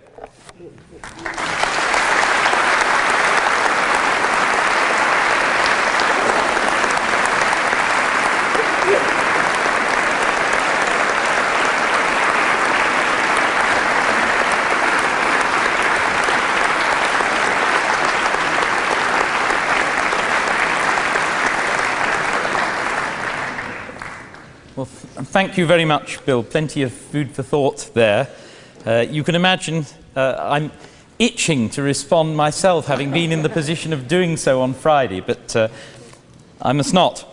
Well, thank you very much, Bill. Plenty of food for thought there. You can imagine I'm itching to respond myself, having been in the position of doing so on Friday, but I must not.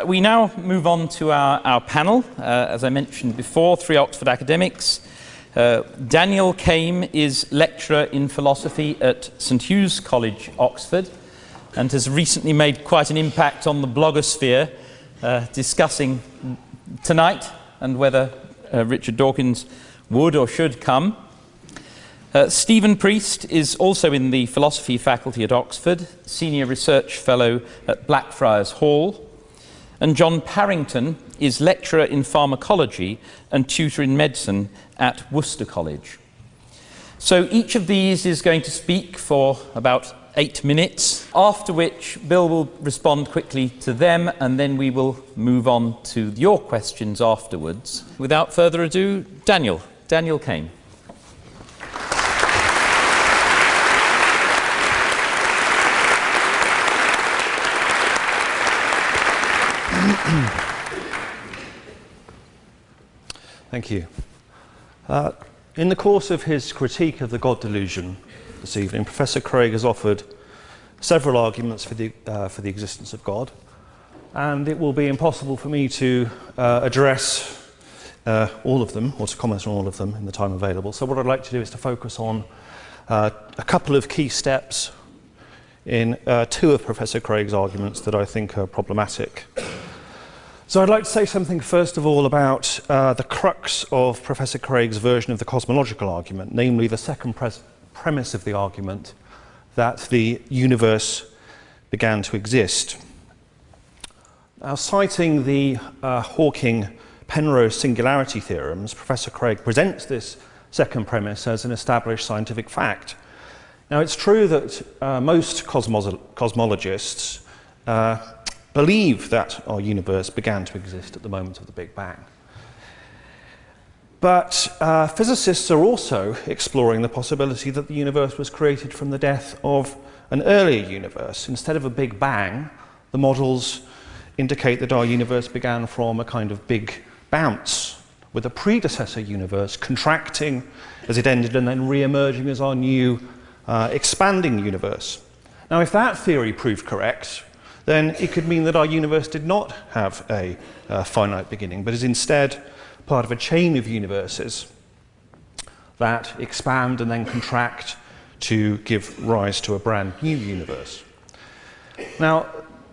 We now move on to our panel. As I mentioned before, 3 Oxford academics. Daniel Kaim is lecturer in philosophy at St Hugh's College, Oxford, and has recently made quite an impact on the blogosphere, discussing tonight and whether Richard Dawkins would or should come. Stephen Priest is also in the philosophy faculty at Oxford, senior research fellow at Blackfriars Hall. And John Parrington is lecturer in pharmacology and tutor in medicine at Worcester College. So each of these is going to speak for about 8 minutes, after which Bill will respond quickly to them, and then we will move on to your questions afterwards. Without further ado, Daniel Kaim. Thank you. In the course of his critique of the God delusion this evening, Professor Craig has offered several arguments for the existence of God, and it will be impossible for me to address all of them, or to comment on all of them in the time available. So what I'd like to do is to focus on a couple of key steps in 2 of Professor Craig's arguments that I think are problematic. So I'd like to say something first of all about the crux of Professor Craig's version of the cosmological argument, namely the second premise of the argument that the universe began to exist. Now, citing the Hawking-Penrose singularity theorems, Professor Craig presents this second premise as an established scientific fact. Now, it's true that most cosmologists believe that our universe began to exist at the moment of the Big Bang. But physicists are also exploring the possibility that the universe was created from the death of an earlier universe. Instead of a Big Bang, the models indicate that our universe began from a kind of big bounce, with a predecessor universe contracting as it ended and then re-emerging as our new expanding universe. Now, if that theory proved correct, then it could mean that our universe did not have a finite beginning, but is instead part of a chain of universes that expand and then contract to give rise to a brand new universe. Now,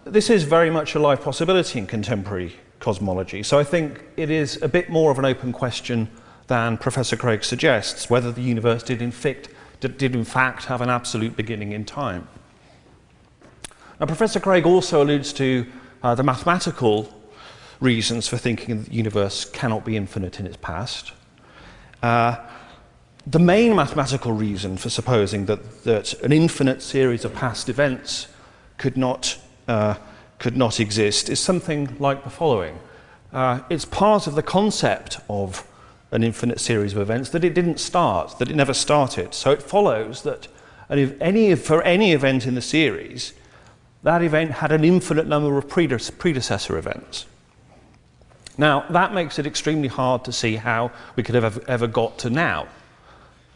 this is very much a live possibility in contemporary cosmology, so I think it is a bit more of an open question than Professor Craig suggests, whether the universe did in fact have an absolute beginning in time. Now, Professor Craig also alludes to the mathematical reasons for thinking that the universe cannot be infinite in its past. The main mathematical reason for supposing that an infinite series of past events could not exist is something like the following. It's part of the concept of an infinite series of events that it didn't start, that it never started. So it follows that for any event in the series, that event had an infinite number of predecessor events. Now, that makes it extremely hard to see how we could have ever got to now.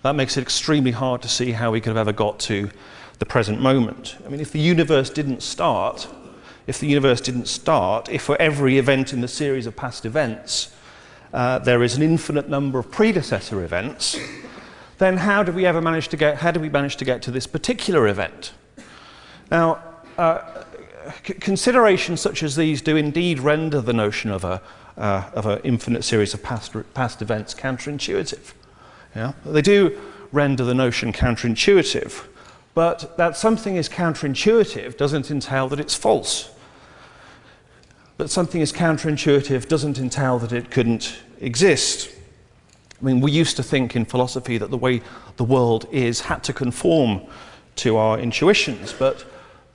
That makes it extremely hard to see how we could have ever got to the present moment. I mean, if the universe didn't start, if for every event in the series of past events there is an infinite number of predecessor events, then how do we manage to get to this particular event? Now, considerations such as these do indeed render the notion of an infinite series of past events counterintuitive. Yeah? They do render the notion counterintuitive, but that something is counterintuitive doesn't entail that it's false. That something is counterintuitive doesn't entail that it couldn't exist. I mean, we used to think in philosophy that the way the world is had to conform to our intuitions, but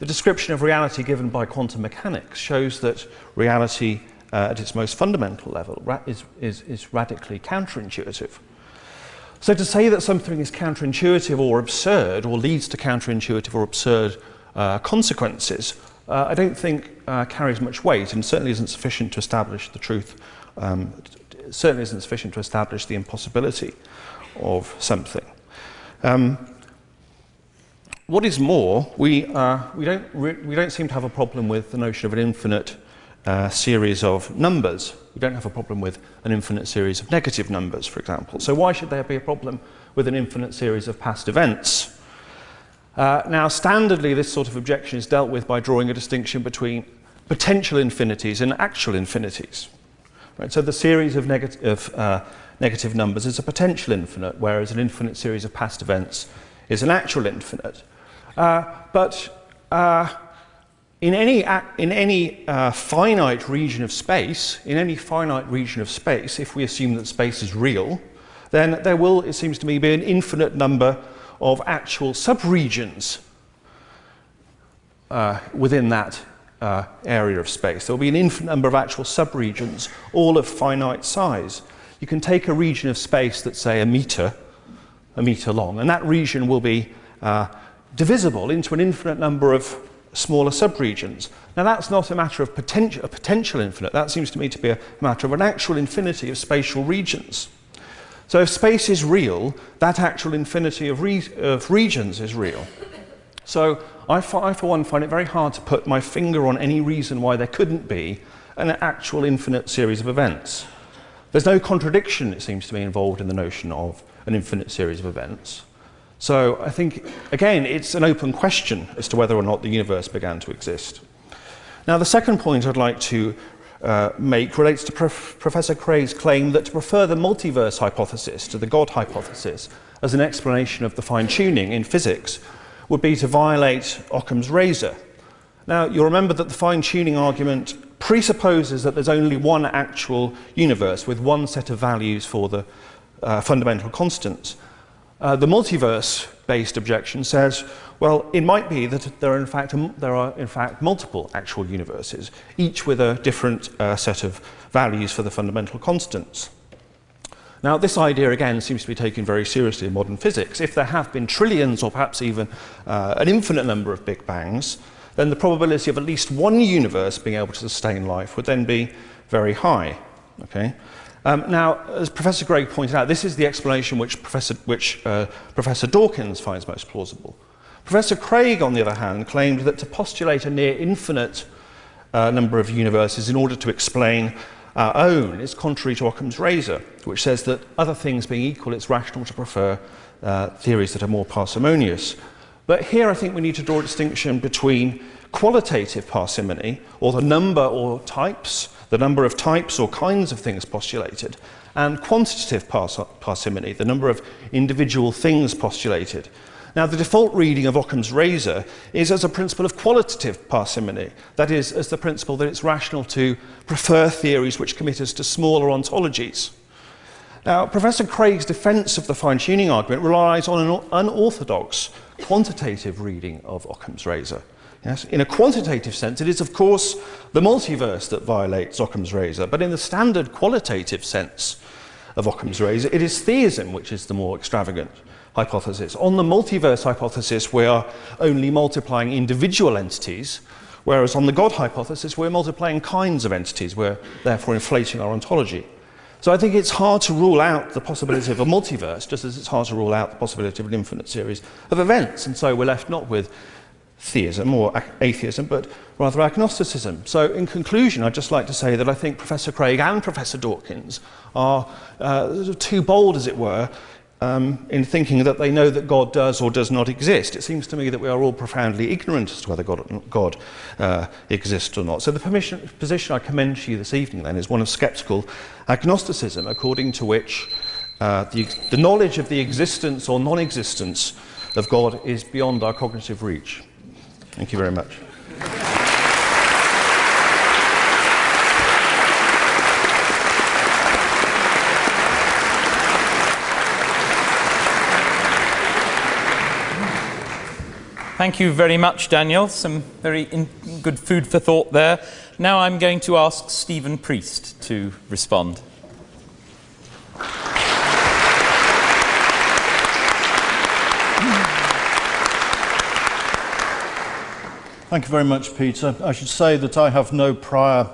the description of reality given by quantum mechanics shows that reality at its most fundamental level is radically counterintuitive. So to say that something is counterintuitive or absurd, or leads to counterintuitive or absurd consequences, I don't think carries much weight, and certainly isn't sufficient to establish the truth, certainly isn't sufficient to establish the impossibility of something. What is more, we don't seem to have a problem with the notion of an infinite series of numbers. We don't have a problem with an infinite series of negative numbers, for example. So why should there be a problem with an infinite series of past events? Now, standardly, this sort of objection is dealt with by drawing a distinction between potential infinities and actual infinities. Right? So the series of negative numbers is a potential infinite, whereas an infinite series of past events is an actual infinite. But in any finite region of space, if we assume that space is real, then there will, it seems to me, be an infinite number of actual subregions within that area of space. There will be an infinite number of actual subregions, all of finite size. You can take a region of space that's, say, a meter long, and that region will be divisible into an infinite number of smaller subregions. Now, that's not a matter of a potential infinite. That seems to me to be a matter of an actual infinity of spatial regions. So if space is real, that actual infinity of regions is real. So I, for one, find it very hard to put my finger on any reason why there couldn't be an actual infinite series of events. There's no contradiction, it seems to me, involved in the notion of an infinite series of events. So I think, again, it's an open question as to whether or not the universe began to exist. Now, the second point I'd like to make relates to Professor Craig's claim that to prefer the multiverse hypothesis to the God hypothesis as an explanation of the fine-tuning in physics would be to violate Occam's razor. Now, you'll remember that the fine-tuning argument presupposes that there's only one actual universe with one set of values for the fundamental constants. The multiverse-based objection says, well, it might be that there are in fact multiple actual universes, each with a different set of values for the fundamental constants. Now, this idea, again, seems to be taken very seriously in modern physics. If there have been trillions or perhaps even an infinite number of Big Bangs, then the probability of at least one universe being able to sustain life would then be very high. Okay? Now, as Professor Gregg pointed out, this is the explanation which Professor Dawkins finds most plausible. Professor Craig, on the other hand, claimed that to postulate a near infinite number of universes in order to explain our own is contrary to Occam's razor, which says that other things being equal, it's rational to prefer theories that are more parsimonious. But here I think we need to draw a distinction between qualitative parsimony, or the number of types or kinds of things postulated, and quantitative parsimony, the number of individual things postulated. Now, the default reading of Occam's razor is as a principle of qualitative parsimony, that is, as the principle that it's rational to prefer theories which commit us to smaller ontologies. Now, Professor Craig's defense of the fine-tuning argument relies on an unorthodox quantitative reading of Occam's razor. Yes? In a quantitative sense, it is, of course, the multiverse that violates Occam's razor, but in the standard qualitative sense of Occam's razor, it is theism which is the more extravagant hypothesis. On the multiverse hypothesis, we are only multiplying individual entities, Whereas on the God hypothesis, we're multiplying kinds of entities. We're therefore inflating our ontology. So I think it's hard to rule out the possibility of a multiverse, just as it's hard to rule out the possibility of an infinite series of events. And so we're left not with theism or atheism, but rather agnosticism. So in conclusion, I'd just like to say that I think Professor Craig and Professor Dawkins are too bold, as it were, in thinking that they know that God does or does not exist. It seems to me that we are all profoundly ignorant as to whether God exists or not. So the position I commend to you this evening, then, is one of sceptical agnosticism, according to which the knowledge of the existence or non-existence of God is beyond our cognitive reach. Thank you very much. Thank you very much, Daniel. Some very good food for thought there. Now I'm going to ask Stephen Priest to respond. Thank you very much, Peter. I should say that I have no prior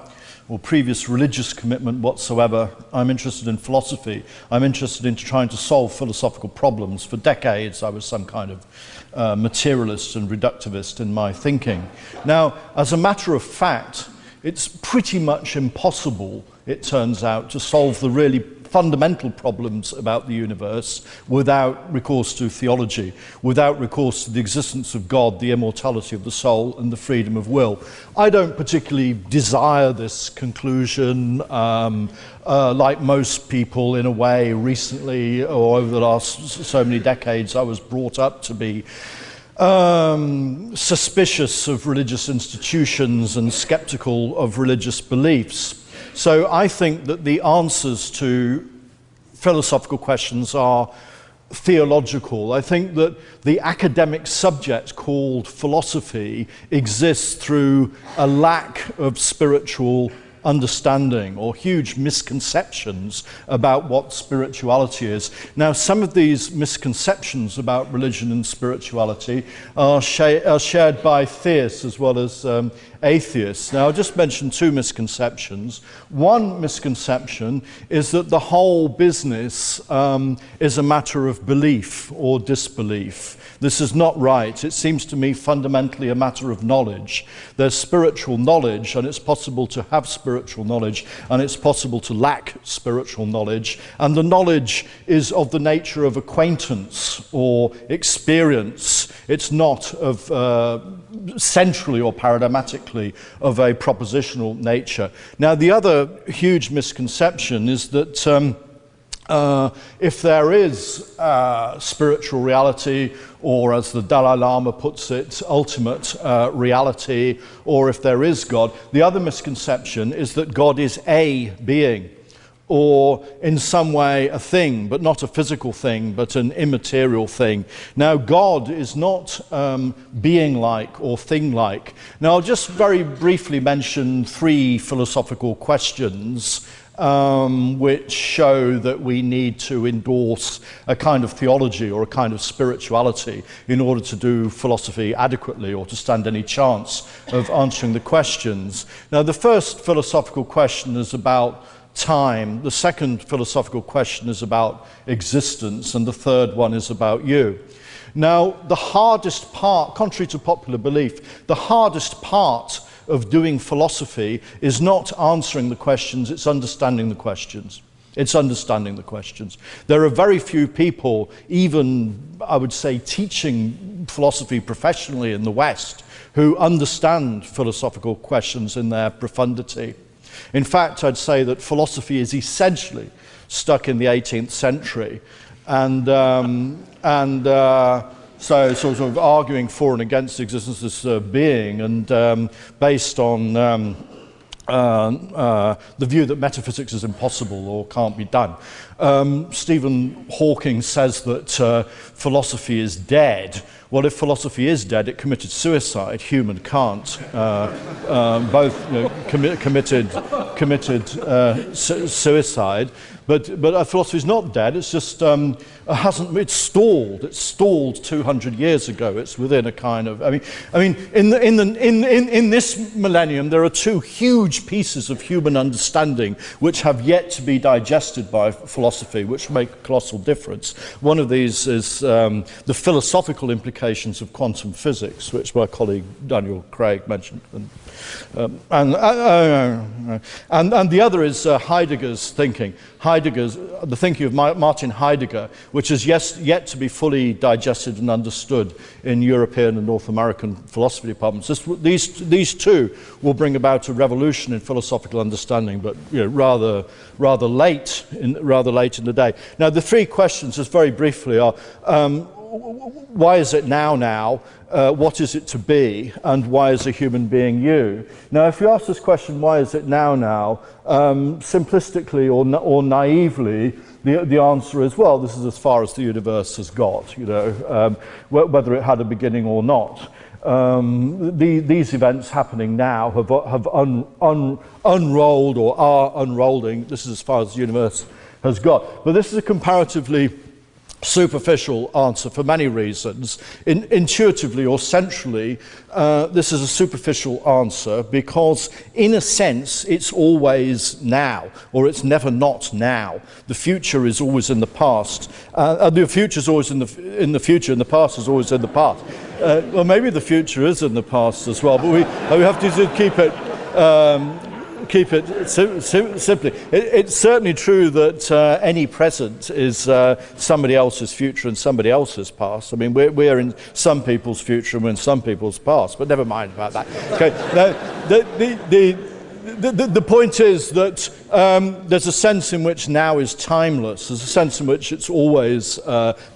or previous religious commitment whatsoever. I'm interested in philosophy. I'm interested in trying to solve philosophical problems. For decades, I was some kind of materialist and reductivist in my thinking. Now, as a matter of fact, it's pretty much impossible, it turns out, to solve the really fundamental problems about the universe without recourse to theology, without recourse to the existence of God, the immortality of the soul, and the freedom of will. I don't particularly desire this conclusion, like most people in a way. Recently, or over the last so many decades, I was brought up to be suspicious of religious institutions and skeptical of religious beliefs. So I think that the answers to philosophical questions are theological. I think that the academic subject called philosophy exists through a lack of spiritual understanding or huge misconceptions about what spirituality is. Now, some of these misconceptions about religion and spirituality are shared by theists as well as atheists. Now, I'll just mention two misconceptions. One misconception is that the whole business is a matter of belief or disbelief. This is not right. It seems to me fundamentally a matter of knowledge. There's spiritual knowledge, and it's possible to have spiritual knowledge, and it's possible to lack spiritual knowledge. And the knowledge is of the nature of acquaintance or experience. It's not of centrally or paradigmatically of a propositional nature. Now, the other huge misconception is that if there is spiritual reality, or as the Dalai Lama puts it, ultimate reality, or if there is God, the other misconception is that God is a being, or in some way a thing, but not a physical thing, but an immaterial thing. Now, God is not being-like or thing-like. Now, I'll just very briefly mention three philosophical questions which show that we need to endorse a kind of theology or a kind of spirituality in order to do philosophy adequately or to stand any chance of answering the questions. Now, the first philosophical question is about time, the second philosophical question is about existence, and the third one is about you. Now, the hardest part, contrary to popular belief, the hardest part of doing philosophy is not answering the questions, it's understanding the questions. It's understanding the questions. There are very few people, even, I would say, teaching philosophy professionally in the West, who understand philosophical questions in their profundity. In fact, I'd say that philosophy is essentially stuck in the 18th century, and so sort of arguing for and against the existence of being, and based on the view that metaphysics is impossible or can't be done. Stephen Hawking says that philosophy is dead, Well, if philosophy is dead, it committed suicide. Hume and Kant both committed suicide. But philosophy is not dead. It's just it's stalled. It's stalled 200 years ago. It's within a kind of. I mean, in this millennium, there are two huge pieces of human understanding which have yet to be digested by philosophy, which make a colossal difference. One of these is the philosophical implications of quantum physics, which my colleague Daniel Craig mentioned. And the other is Heidegger's thinking. The thinking of Martin Heidegger, which is yet to be fully digested and understood in European and North American philosophy departments. These two will bring about a revolution in philosophical understanding, but rather late in the day. Now, the three questions, just very briefly, are why is it now? What is it to be? And why is a human being you? Now, if you ask this question, why is it now, simplistically or naively, the answer is, well, this is as far as the universe has got, whether it had a beginning or not. These events happening now have unrolled or are unrolling. This is as far as the universe has got. But this is a comparatively superficial answer for many reasons. Intuitively or centrally, this is a superficial answer because, in a sense, it's always now, or it's never not now. The future is always in the past. The future is always in the future, and the past is always in the past. Well, maybe the future is in the past as well, but we have to keep it simply. It's certainly true that any present is somebody else's future and somebody else's past. I mean, we're in some people's future and we're in some people's past, but never mind about that. Okay. Now, the point is that there's a sense in which now is timeless. There's a sense in which it's always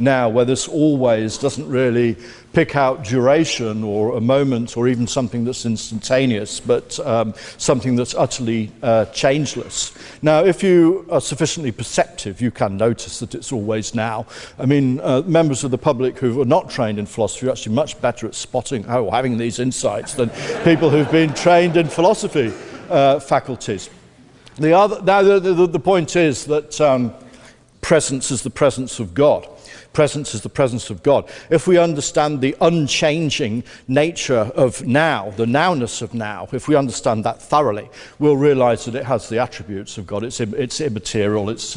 now, where this always doesn't really pick out duration or a moment or even something that's instantaneous, but something that's utterly changeless. Now, if you are sufficiently perceptive, you can notice that it's always now. I mean, members of the public who are not trained in philosophy are actually much better at spotting or having these insights than people who've been trained in philosophy faculties. The point is that presence is the presence of God. Presence is the presence of God. If we understand the unchanging nature of now, the nowness of now, if we understand that thoroughly, we'll realize that it has the attributes of God. It's immaterial, it's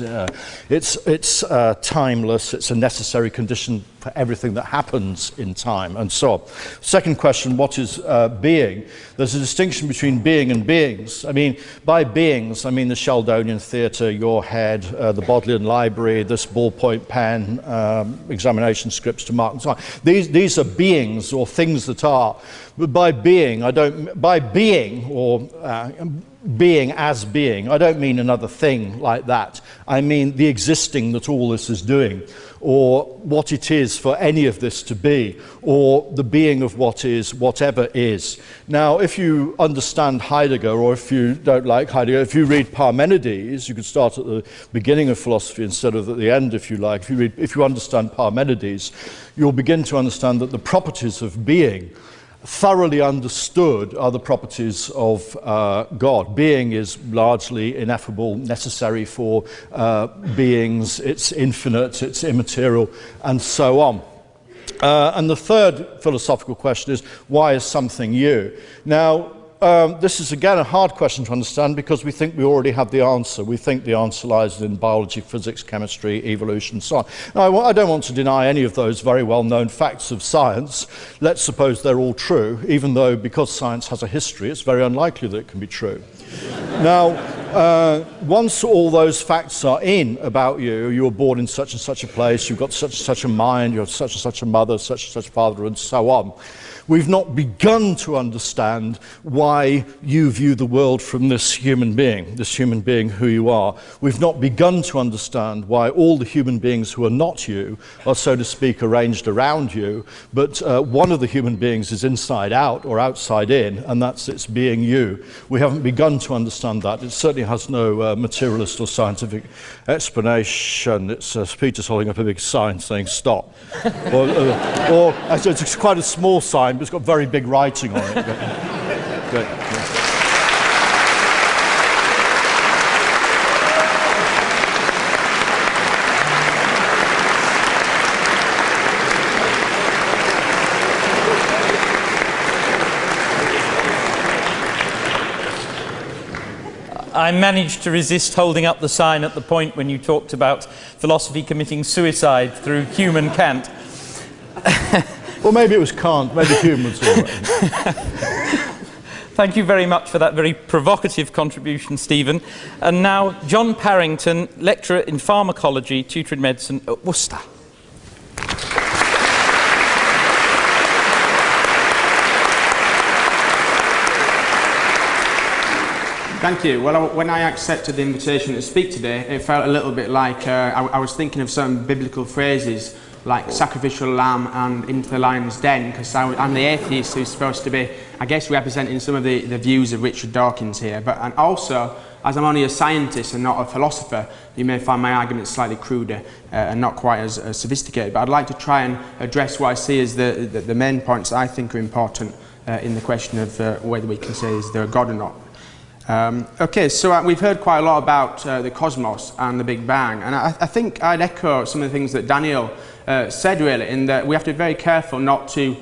timeless, it's a necessary condition for everything that happens in time, and so on. Second question, what is being? There's a distinction between being and beings. I mean, by beings, I mean the Sheldonian theatre, your head, the Bodleian library, this ballpoint pen, examination scripts to mark and so on. These are beings or things that are. But by being, being as being, I don't mean another thing like that. I mean the existing that all this is doing, or what it is for any of this to be, or the being of what is, whatever is. Now, if you understand Heidegger, or if you don't like Heidegger, if you read Parmenides, you could start at the beginning of philosophy instead of at the end, if you like. If you understand Parmenides, you'll begin to understand that the properties of being, thoroughly understood, are the properties of God. Being is largely ineffable, necessary for beings, it's infinite, it's immaterial, and so on. And the third philosophical question is, why is something you? Now, this is again a hard question to understand because we think we already have the answer. We think the answer lies in biology, physics, chemistry, evolution, and so on. Now, I don't want to deny any of those very well-known facts of science. Let's suppose they're all true, even though because science has a history, it's very unlikely that it can be true. Now, once all those facts are in about you, you were born in such and such a place, you've got such and such a mind, you have such and such a mother, such and such a father, and so on. We've not begun to understand why you view the world from this human being who you are. We've not begun to understand why all the human beings who are not you are, so to speak, arranged around you, but one of the human beings is inside out or outside in, and that's its being you. We haven't begun to understand that. It certainly certainly has no materialist or scientific explanation. It's Peter's holding up a big sign saying stop. or actually, it's quite a small sign, but it's got very big writing on it. I managed to resist holding up the sign at the point when you talked about philosophy committing suicide through Hume and Kant. Well, maybe it was Kant, maybe Hume was all right. Thank you very much for that very provocative contribution, Stephen. And now, John Parrington, lecturer in pharmacology, tutor in medicine at Worcester. Thank you. Well, when I accepted the invitation to speak today, it felt a little bit like I was thinking of some biblical phrases like sacrificial lamb and into the lion's den, because I'm the atheist who's supposed to be, I guess, representing some of the views of Richard Dawkins here. And also, as I'm only a scientist and not a philosopher, you may find my arguments slightly cruder and not quite as sophisticated. But I'd like to try and address what I see as the main points that I think are important in the question of whether we can say is there a God or not. Okay, so we've heard quite a lot about the cosmos and the Big Bang, and I think I'd echo some of the things that Daniel said, really, in that we have to be very careful not to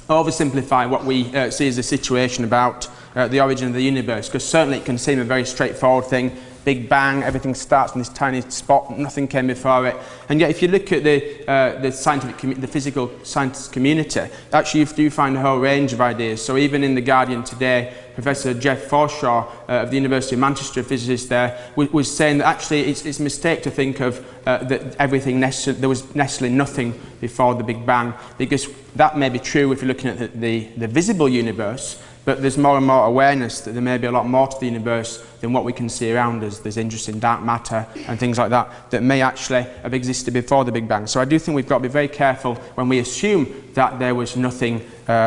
oversimplify what we see as a situation about the origin of the universe, because certainly it can seem a very straightforward thing. Big Bang, everything starts in this tiny spot, nothing came before it. And yet if you look at the scientific, the physical science community, actually you do find a whole range of ideas. So even in The Guardian today, Professor Jeff Forshaw of the University of Manchester, a physicist there, was saying that actually it's a mistake to think of that there was necessarily nothing before the Big Bang, because that may be true if you're looking at the visible universe, but there's more and more awareness that there may be a lot more to the universe than what we can see around us. There's interest in dark matter and things like that that may actually have existed before the Big Bang. So I do think we've got to be very careful when we assume that there was nothing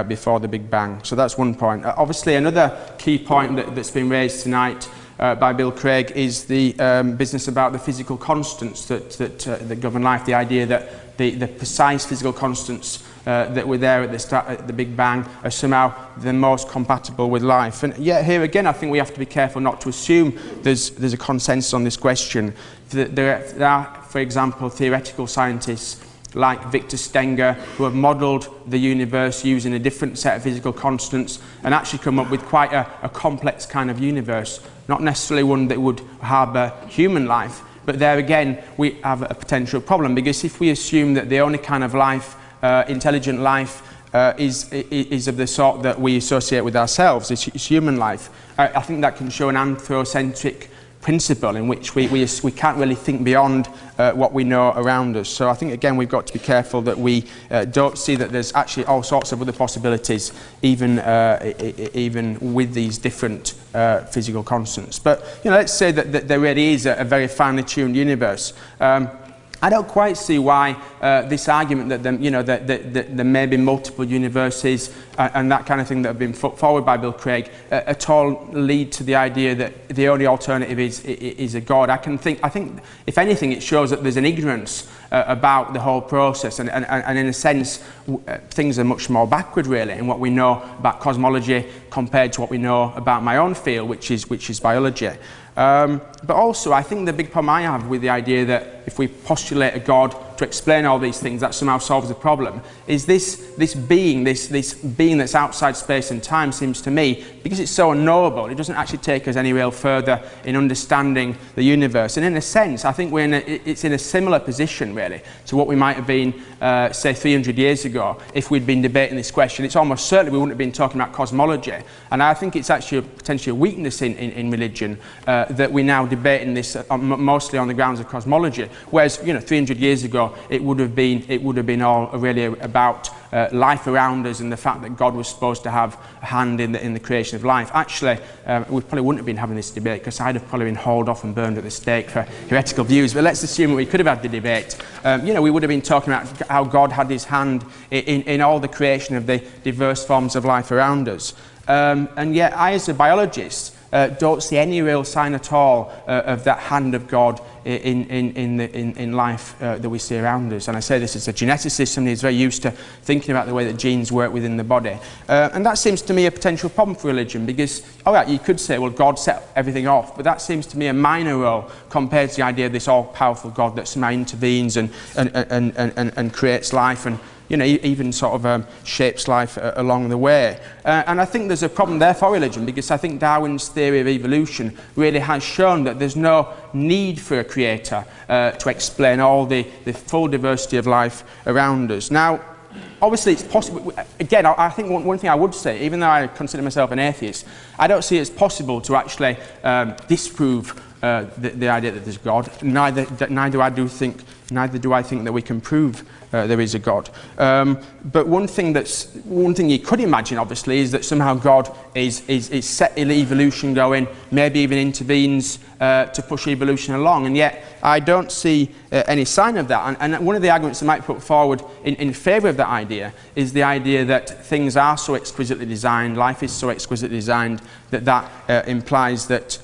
before the Big Bang. So that's one point. Obviously, another key point that's been raised tonight by Bill Craig is the business about the physical constants that govern life, the idea that the precise physical constants that were there at the start, at the Big Bang, are somehow the most compatible with life. And yet here again, I think we have to be careful not to assume there's a consensus on this question. There are, for example, theoretical scientists like Victor Stenger, who have modelled the universe using a different set of physical constants and actually come up with quite a complex kind of universe, not necessarily one that would harbour human life. But there again, we have a potential problem, because if we assume that the only kind of life, intelligent life, is of the sort that we associate with ourselves, is human life, I think that can show an anthrocentric principle in which we can't really think beyond what we know around us. So I think again we've got to be careful that we don't see that there's actually all sorts of other possibilities, even with these different physical constants. But let's say that there really is a very finely tuned universe. I don't quite see why this argument that there may be multiple universes and that kind of thing that have been put forward by Bill Craig at all lead to the idea that the only alternative is a God. I think if anything, it shows that there's an ignorance about the whole process, and in a sense, things are much more backward, really, in what we know about cosmology compared to what we know about my own field, which is biology. But also, I think the big problem I have with the idea that if we postulate a God to explain all these things, that somehow solves the problem, is this being that's outside space and time seems to me, because it's so unknowable, it doesn't actually take us any real further in understanding the universe. And in a sense, I think it's in a similar position, really, to what we might have been, say, 300 years ago, if we'd been debating this question. It's almost certainly we wouldn't have been talking about cosmology. And I think it's actually potentially a weakness in religion that we're now debating this mostly on the grounds of cosmology, whereas 300 years ago it would have been all really about life around us and the fact that God was supposed to have a hand in the creation of life. Actually, we probably wouldn't have been having this debate, because I'd have probably been hauled off and burned at the stake for heretical views. But let's assume that we could have had the debate. We would have been talking about how God had his hand in all the creation of the diverse forms of life around us. And yet, I, as a biologist, don't see any real sign at all of that hand of God in life that we see around us. And I say this as a geneticist, somebody who's very used to thinking about the way that genes work within the body. And that seems to me a potential problem for religion, because, all right, you could say, well, God set everything off, but that seems to me a minor role compared to the idea of this all-powerful God that somehow intervenes and creates life, and even sort of shapes life along the way. And I think there's a problem there for religion, because I think Darwin's theory of evolution really has shown that there's no need for a creator to explain all the full diversity of life around us. Now, obviously it's possible, again, I think one thing I would say, even though I consider myself an atheist, I don't see it as possible to actually disprove the idea that there's God. Neither do I think that we can prove there is a God. But one thing you could imagine, obviously, is that somehow God is set evolution going, maybe even intervenes to push evolution along, and yet I don't see any sign of that. And one of the arguments I might put forward in favour of that idea is the idea that things are so exquisitely designed, life is so exquisitely designed, that implies that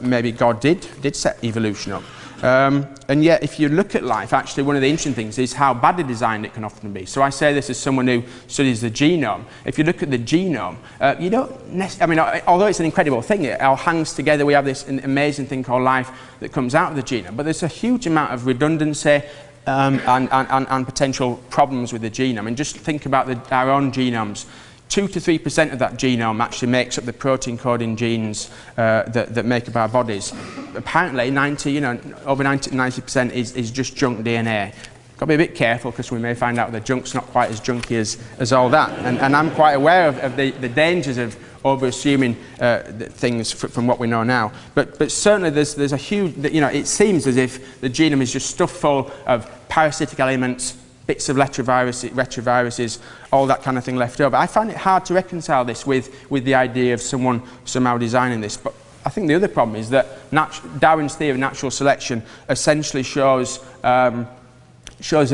maybe God did set evolution up. And yet, if you look at life, actually one of the interesting things is how badly designed it can often be. So I say this as someone who studies the genome. If you look at the genome, you don't necessarily, although it's an incredible thing, it all hangs together, we have this amazing thing called life that comes out of the genome, but there's a huge amount of redundancy and potential problems with the genome. And just think about our own genomes. 2 to 3% of that genome actually makes up the protein coding genes that make up our bodies. Apparently, over 90% is just junk DNA. Got to be a bit careful, because we may find out that junk's not quite as junky as all that. And I'm quite aware of the dangers of over-assuming things from what we know now. But certainly there's a huge, it seems as if the genome is just stuffed full of parasitic elements, bits of retroviruses, all that kind of thing left over. I find it hard to reconcile this with the idea of someone somehow designing this. But I think the other problem is that Darwin's theory of natural selection essentially shows that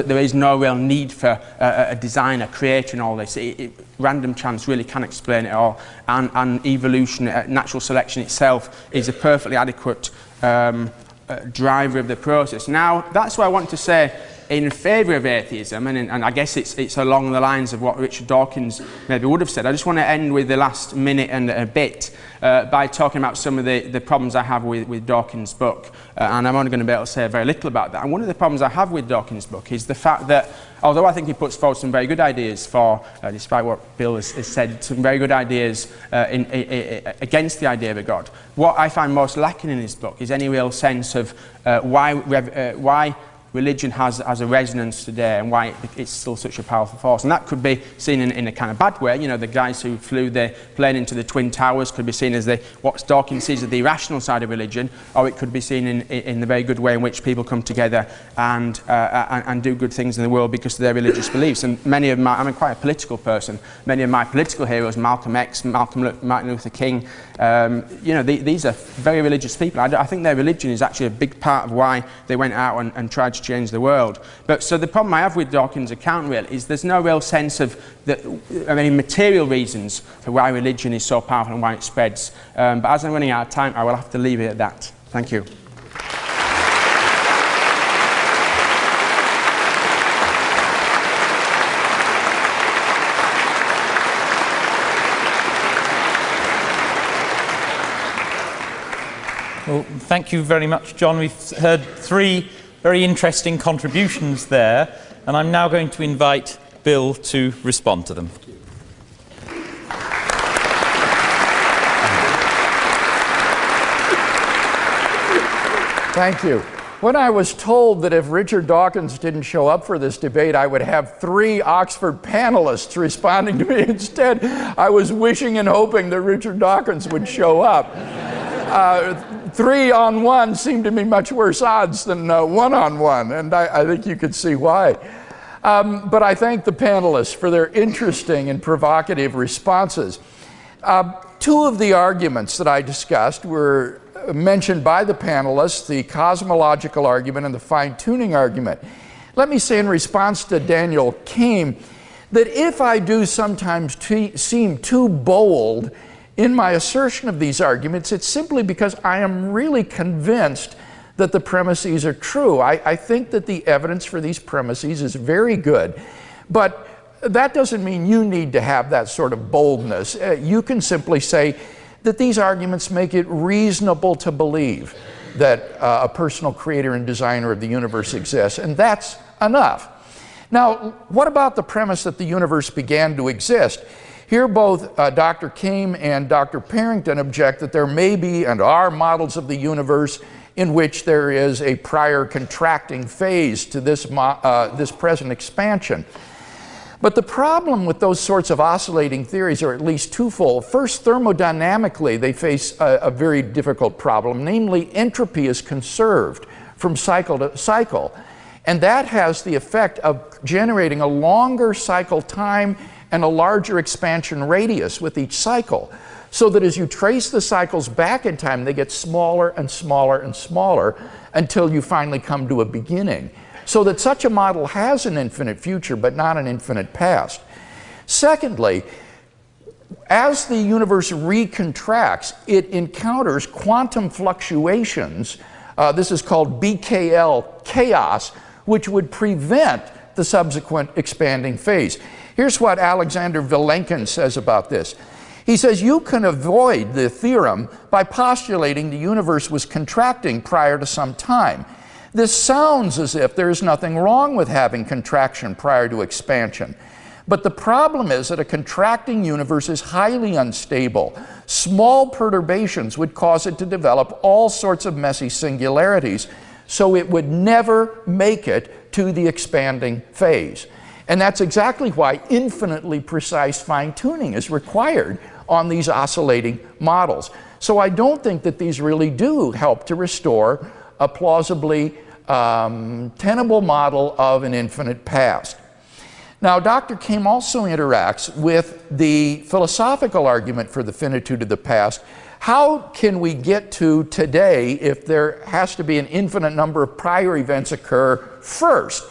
there is no real need for a designer, creator and all this. Random chance really can explain it all. And evolution, natural selection itself, is a perfectly adequate driver of the process. Now, that's what I want to say in favour of atheism, and I guess it's along the lines of what Richard Dawkins maybe would have said. I just want to end with the last minute and a bit by talking about some of the problems I have with Dawkins' book, and I'm only going to be able to say very little about that. And one of the problems I have with Dawkins' book is the fact that, although I think he puts forward some very good ideas despite what Bill has said, some very good ideas against the idea of a God, what I find most lacking in his book is any real sense of why religion has a resonance today, and why it's still such a powerful force. And that could be seen in a kind of bad way. The guys who flew the plane into the Twin Towers could be seen as what Dawkins sees as the irrational side of religion, or it could be seen in the very good way in which people come together and do good things in the world because of their religious beliefs. And I'm quite a political person. Many of my political heroes, Malcolm X, Martin Luther King, these are very religious people. I think their religion is actually a big part of why they went out and tried to change the world. So the problem I have with Dawkins' account really is there's no real sense of any material reasons for why religion is so powerful and why it spreads. But as I'm running out of time, I will have to leave it at that. Thank you. Well, thank you very much, John. We've heard 3 very interesting contributions there, and I'm now going to invite Bill to respond to them. Thank you. When I was told that if Richard Dawkins didn't show up for this debate, I would have 3 Oxford panelists responding to me instead, I was wishing and hoping that Richard Dawkins would show up. 3 on 1 seemed to me much worse odds than 1 on 1, and I think you could see why. But I thank the panelists for their interesting and provocative responses. 2 of the arguments that I discussed were mentioned by the panelists, the cosmological argument and the fine-tuning argument. Let me say in response to Daniel Kame that if I do sometimes seem too bold in my assertion of these arguments, it's simply because I am really convinced that the premises are true. I think that the evidence for these premises is very good, but that doesn't mean you need to have that sort of boldness. You can simply say that these arguments make it reasonable to believe that a personal creator and designer of the universe exists, and that's enough. Now, what about the premise that the universe began to exist? Here both Dr. Kalam and Dr. Parrington object that there may be and are models of the universe in which there is a prior contracting phase to this present expansion. But the problem with those sorts of oscillating theories are at least twofold. First, thermodynamically, they face a very difficult problem, namely entropy is conserved from cycle to cycle. And that has the effect of generating a longer cycle time and a larger expansion radius with each cycle, so that as you trace the cycles back in time, they get smaller and smaller and smaller until you finally come to a beginning. So that such a model has an infinite future, but not an infinite past. Secondly, as the universe recontracts, it encounters quantum fluctuations. This is called BKL chaos, which would prevent the subsequent expanding phase. Here's what Alexander Vilenkin says about this. He says, you can avoid the theorem by postulating the universe was contracting prior to some time. This sounds as if there is nothing wrong with having contraction prior to expansion. But the problem is that a contracting universe is highly unstable. Small perturbations would cause it to develop all sorts of messy singularities, so it would never make it to the expanding phase. And that's exactly why infinitely precise fine-tuning is required on these oscillating models. So I don't think that these really do help to restore a plausibly tenable model of an infinite past. Now, Dr. Kalam also interacts with the philosophical argument for the finitude of the past. How can we get to today if there has to be an infinite number of prior events occur first?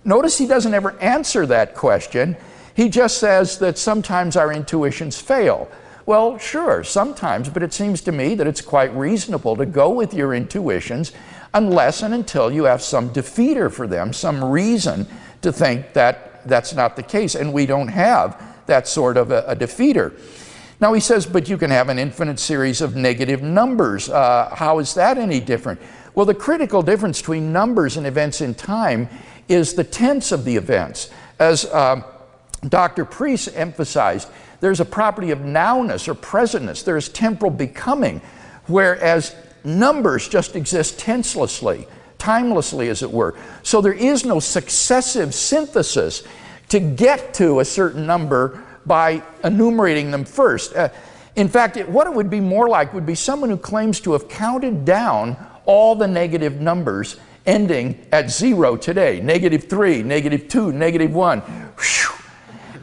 Notice he doesn't ever answer that question. He just says that sometimes our intuitions fail. Well, sure, sometimes, but it seems to me that it's quite reasonable to go with your intuitions unless and until you have some defeater for them, some reason to think that that's not the case, and we don't have that sort of a defeater. Now he says, but you can have an infinite series of negative numbers. How is that any different? Well, the critical difference between numbers and events in time is the tense of the events. As Dr. Priest emphasized, there's a property of nowness or presentness. There's temporal becoming, whereas numbers just exist tenselessly, timelessly as it were. So there is no successive synthesis to get to a certain number by enumerating them first. In fact, what it would be more like would be someone who claims to have counted down all the negative numbers ending at 0 today, -3, -2, -1. Whew.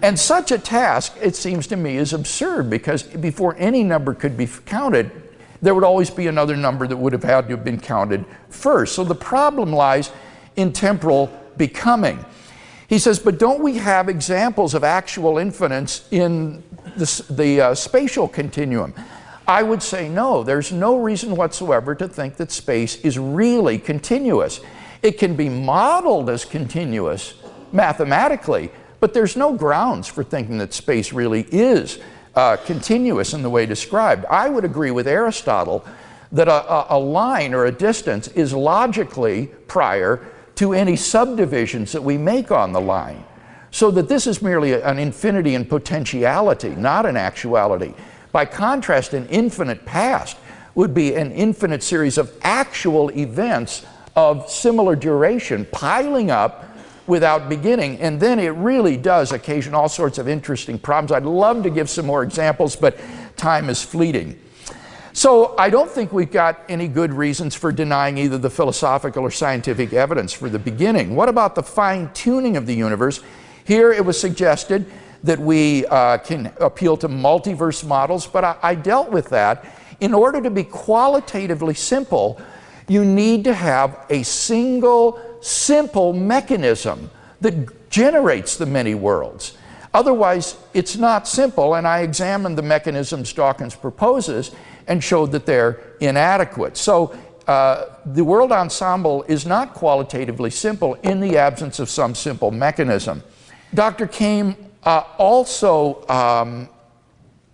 And such a task, it seems to me, is absurd, because before any number could be counted, there would always be another number that would have had to have been counted first. So the problem lies in temporal becoming. He says, but don't we have examples of actual infinites in the spatial continuum? I would say no. There's no reason whatsoever to think that space is really continuous. It can be modeled as continuous mathematically, but there's no grounds for thinking that space really is continuous in the way described. I would agree with Aristotle that a line or a distance is logically prior to any subdivisions that we make on the line, so that this is merely an infinity in potentiality, not an actuality. By contrast, an infinite past would be an infinite series of actual events of similar duration piling up without beginning, and then it really does occasion all sorts of interesting problems. I'd love to give some more examples, but time is fleeting. So I don't think we've got any good reasons for denying either the philosophical or scientific evidence for the beginning. What about the fine-tuning of the universe? Here it was suggested that we can appeal to multiverse models, but I dealt with that. In order to be qualitatively simple, you need to have a single, simple mechanism that generates the many worlds. Otherwise, it's not simple, and I examined the mechanisms Dawkins proposes and showed that they're inadequate. So the world ensemble is not qualitatively simple in the absence of some simple mechanism. Dr. Kalam also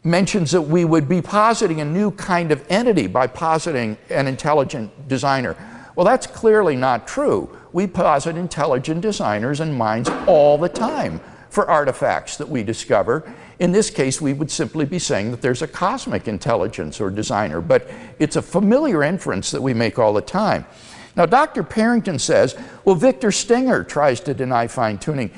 mentions that we would be positing a new kind of entity by positing an intelligent designer. Well, that's clearly not true. We posit intelligent designers and minds all the time for artifacts that we discover. In this case, we would simply be saying that there's a cosmic intelligence or designer, but it's a familiar inference that we make all the time. Now, Dr. Parrington says, well, Victor Stenger tries to deny fine-tuning.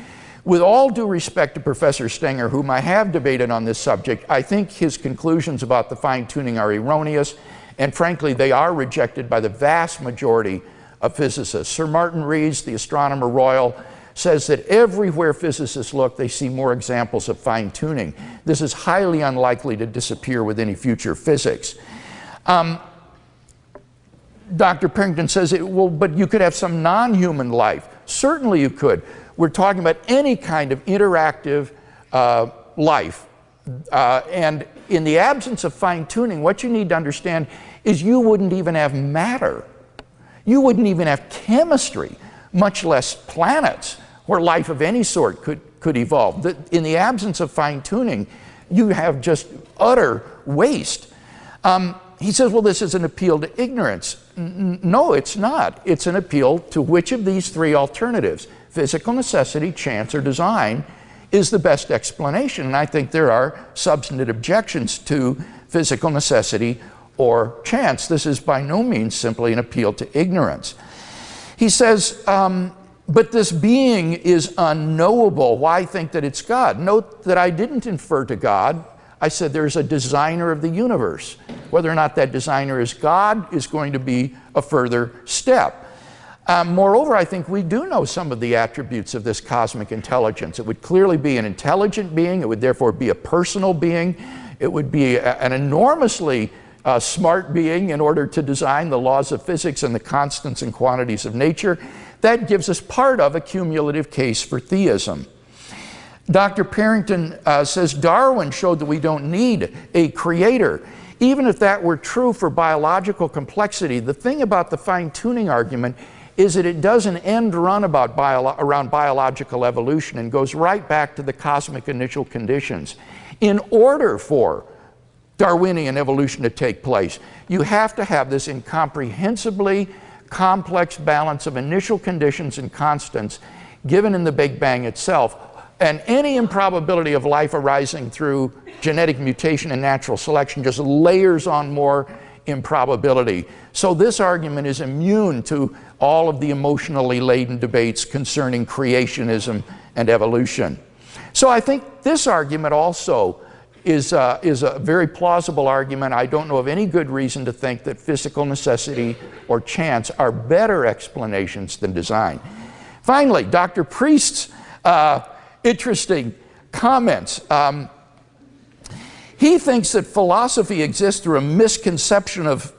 With all due respect to Professor Stenger, whom I have debated on this subject, I think his conclusions about the fine-tuning are erroneous, and frankly, they are rejected by the vast majority of physicists. Sir Martin Rees, the Astronomer Royal, says that everywhere physicists look, they see more examples of fine-tuning. This is highly unlikely to disappear with any future physics. Dr. Parrington says, well, but you could have some non-human life. Certainly you could. We're talking about any kind of interactive life. And in the absence of fine-tuning, what you need to understand is you wouldn't even have matter. You wouldn't even have chemistry, much less planets, where life of any sort could evolve. In the absence of fine-tuning, you have just utter waste. He says, well, this is an appeal to ignorance. No, it's not. It's an appeal to which of these three alternatives, physical necessity, chance, or design, is the best explanation. And I think there are substantive objections to physical necessity or chance. This is by no means simply an appeal to ignorance. He says, but this being is unknowable. Why think that it's God? Note that I didn't infer to God. I said there's a designer of the universe. Whether or not that designer is God is going to be a further step. Moreover, I think we do know some of the attributes of this cosmic intelligence. It would clearly be an intelligent being. It would therefore be a personal being. It would be an enormously smart being in order to design the laws of physics and the constants and quantities of nature. That gives us part of a cumulative case for theism. Dr. Parrington says Darwin showed that we don't need a creator. Even if that were true for biological complexity, the thing about the fine-tuning argument is that it doesn't end run around biological evolution and goes right back to the cosmic initial conditions. In order for Darwinian evolution to take place, you have to have this incomprehensibly complex balance of initial conditions and constants given in the Big Bang itself. And any improbability of life arising through genetic mutation and natural selection just layers on more improbability. So this argument is immune to all of the emotionally laden debates concerning creationism and evolution. So I think this argument also is a very plausible argument. I don't know of any good reason to think that physical necessity or chance are better explanations than design. Finally, Dr. Priest's interesting comments. He thinks that philosophy exists through a misconception of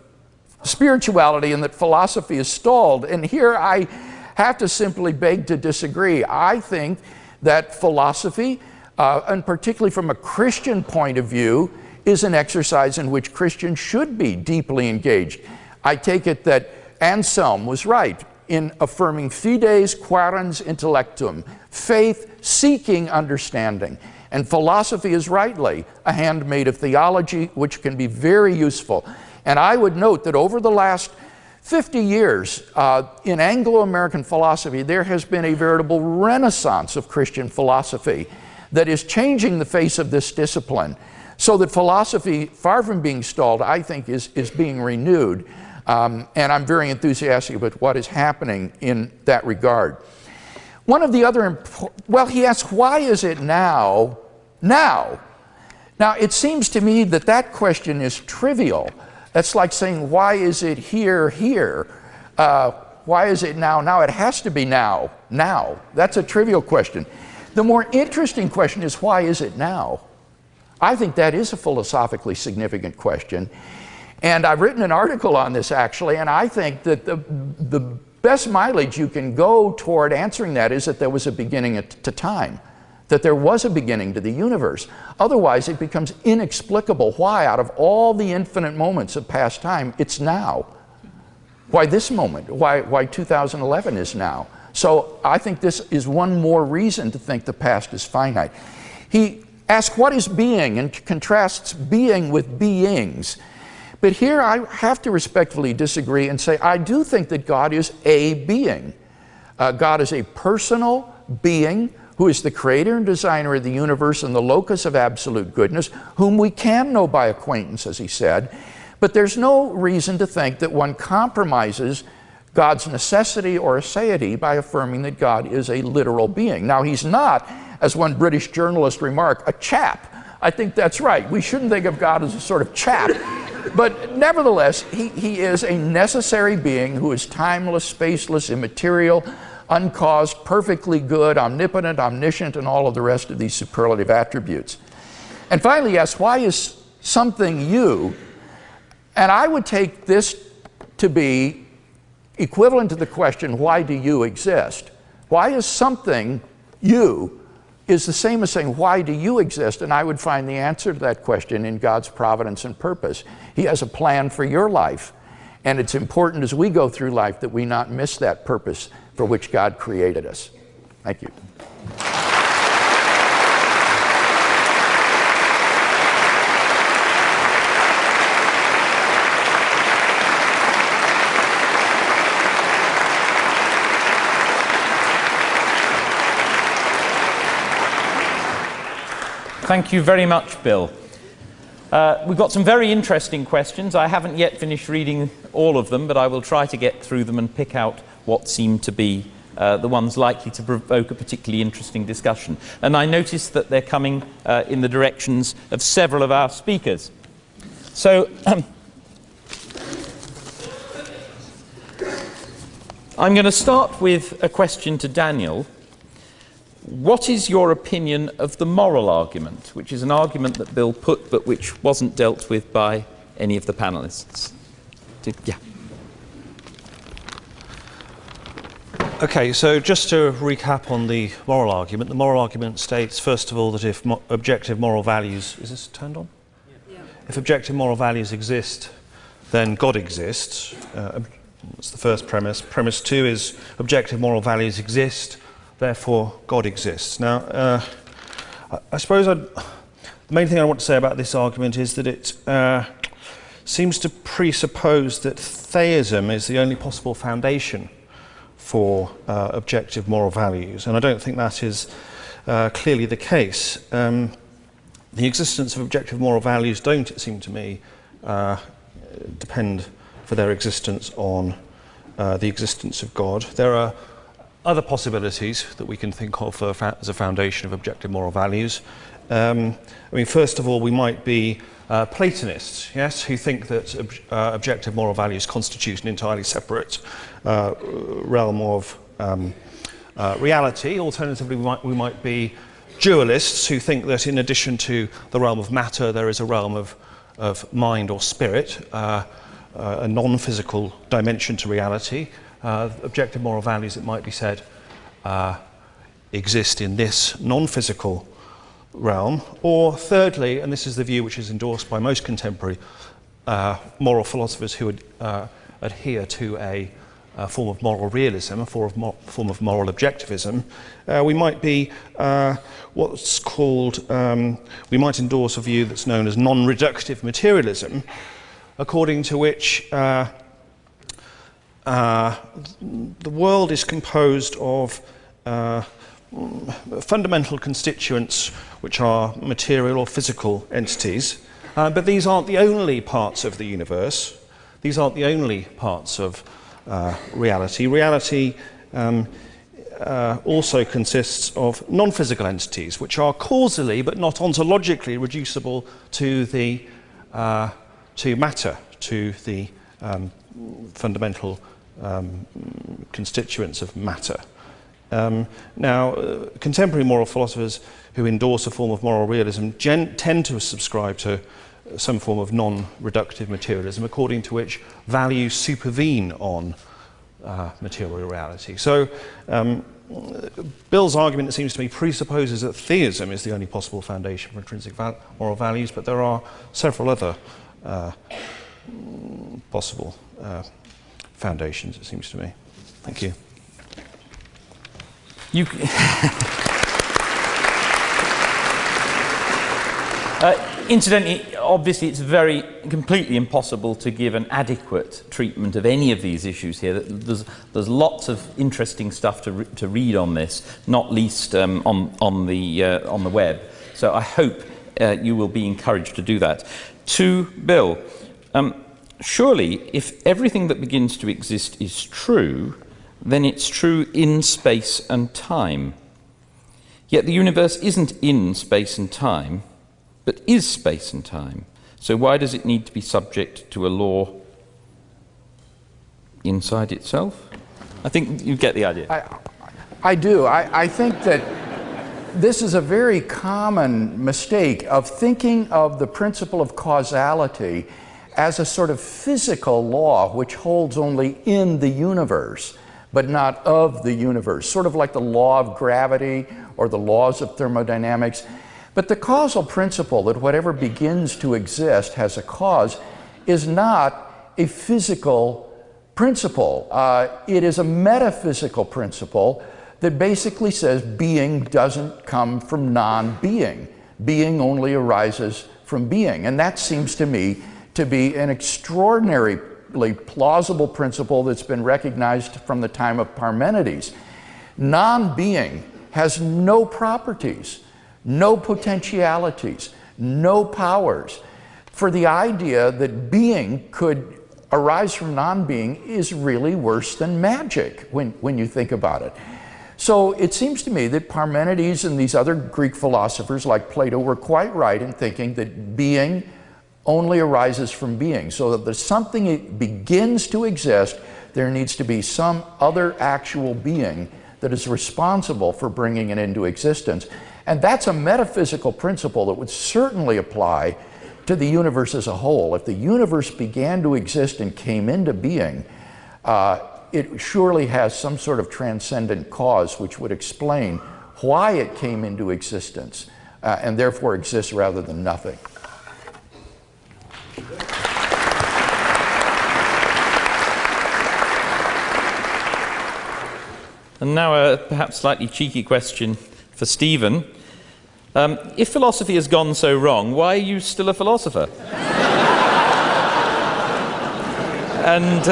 spirituality and that philosophy is stalled. And here I have to simply beg to disagree. I think that philosophy, and particularly from a Christian point of view, is an exercise in which Christians should be deeply engaged. I take it that Anselm was right in affirming fides quaerens intellectum, faith seeking understanding. And philosophy is rightly a handmaid of theology, which can be very useful. And I would note that over the last 50 years in Anglo-American philosophy, there has been a veritable renaissance of Christian philosophy that is changing the face of this discipline. So that philosophy, far from being stalled, I think is being renewed. And I'm very enthusiastic about what is happening in that regard. One of the other, well, he asks, why is it now? Now, it seems to me that that question is trivial. That's like saying, why is it here? Why is it now? Now, it has to be now. That's a trivial question. The more interesting question is, why is it now? I think that is a philosophically significant question. And I've written an article on this, actually, and I think that the best mileage you can go toward answering that is that there was a beginning to time. that there was a beginning to the universe. Otherwise, it becomes inexplicable why, out of all the infinite moments of past time, it's now. Why this moment? Why 2011 is now? So I think this is one more reason to think the past is finite. He asks, what is being? And contrasts being with beings. But here I have to respectfully disagree and say I do think that God is a being. God is a personal being who is the creator and designer of the universe and the locus of absolute goodness, whom we can know by acquaintance, as he said. But there's no reason to think that one compromises God's necessity or aseity by affirming that God is a literal being. Now, he's not, as one British journalist remarked, a chap. I think that's right. We shouldn't think of God as a sort of chap. But nevertheless, he is a necessary being who is timeless, spaceless, immaterial, uncaused, perfectly good, omnipotent, omniscient, and all of the rest of these superlative attributes. And finally, he asks, why is something you? And I would take this to be equivalent to the question, why do you exist? Why is something you is the same as saying, why do you exist? And I would find the answer to that question in God's providence and purpose. He has a plan for your life. And it's important as we go through life that we not miss that purpose for which God created us. Thank you. Thank you very much, Bill. We've got some very interesting questions. I haven't yet finished reading all of them, but I will try to get through them and pick out what seem to be the ones likely to provoke a particularly interesting discussion. And I noticed that they're coming in the directions of several of our speakers. So I'm going to start with a question to Daniel. What is your opinion of the moral argument, which is an argument that Bill put but which wasn't dealt with by any of the panelists? Yeah. Okay, so just to recap on the moral argument states, first of all, that if objective moral values... Is this turned on? Yeah. If objective moral values exist, then God exists. That's the first premise. Premise 2 is objective moral values exist, therefore God exists. Now, I suppose the main thing I want to say about this argument is that it seems to presuppose that theism is the only possible foundation for objective moral values, and I don't think that is clearly the case. The existence of objective moral values don't, it seems to me, depend for their existence on the existence of God. There are other possibilities that we can think of as a foundation of objective moral values. I mean, first of all, we might be Platonists, yes, who think that objective moral values constitute an entirely separate realm of reality. Alternatively, we might be dualists who think that in addition to the realm of matter, there is a realm of mind or spirit, a non-physical dimension to reality. Objective moral values, it might be said, exist in this non-physical realm. Or thirdly, and this is the view which is endorsed by most contemporary moral philosophers who would adhere to a form of moral realism, a form of moral objectivism, we might be what's called, we might endorse a view that's known as non-reductive materialism, according to which the world is composed of fundamental constituents which are material or physical entities, but these aren't the only parts of the universe. These aren't the only parts of reality. Reality also consists of non-physical entities which are causally but not ontologically reducible to the to matter, to the fundamental constituents of matter. Now, contemporary moral philosophers who endorse a form of moral realism tend to subscribe to some form of non-reductive materialism, according to which values supervene on material reality. So Bill's argument, it seems to me, presupposes that theism is the only possible foundation for intrinsic moral values, but there are several other possible foundations, it seems to me. Thank you. Incidentally, obviously it's completely impossible to give an adequate treatment of any of these issues here. There's lots of interesting stuff to read on this, not least on the web. So I hope you will be encouraged to do that. To Bill, surely if everything that begins to exist is true, then it's true in space and time. Yet the universe isn't in space and time, but is space and time. So why does it need to be subject to a law inside itself? I think you get the idea. I do. I think that this is a very common mistake of thinking of the principle of causality as a sort of physical law which holds only in the universe, but not of the universe, sort of like the law of gravity or the laws of thermodynamics. But the causal principle that whatever begins to exist has a cause is not a physical principle. It is a metaphysical principle that basically says being doesn't come from non-being. Being only arises from being. And that seems to me to be an extraordinarily plausible principle that's been recognized from the time of Parmenides. Non-being has no properties, no potentialities, no powers. For the idea that being could arise from non-being is really worse than magic when you think about it. So it seems to me that Parmenides and these other Greek philosophers like Plato were quite right in thinking that being only arises from being. So that there's something that begins to exist, there needs to be some other actual being that is responsible for bringing it into existence. And that's a metaphysical principle that would certainly apply to the universe as a whole. If the universe began to exist and came into being, it surely has some sort of transcendent cause which would explain why it came into existence and therefore exists rather than nothing. And now a perhaps slightly cheeky question for Stephen. If philosophy has gone so wrong, why are you still a philosopher? And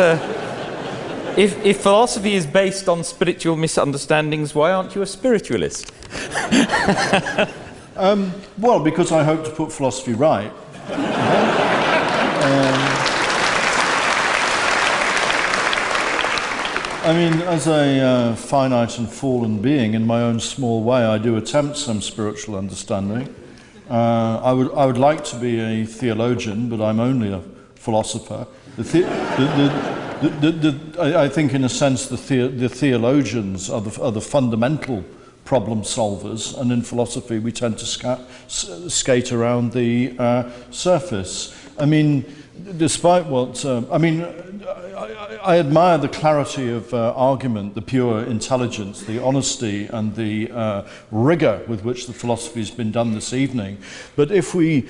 if philosophy is based on spiritual misunderstandings, why aren't you a spiritualist? Well, because I hope to put philosophy right. I mean, as a finite and fallen being, in my own small way, I do attempt some spiritual understanding. I would like to be a theologian, but I'm only a philosopher. I think, in a sense, the theologians are the fundamental problem solvers, and in philosophy we tend to skate around the surface. I mean, despite what I admire the clarity of argument, the pure intelligence, the honesty and the rigor with which the philosophy has been done this evening. But if we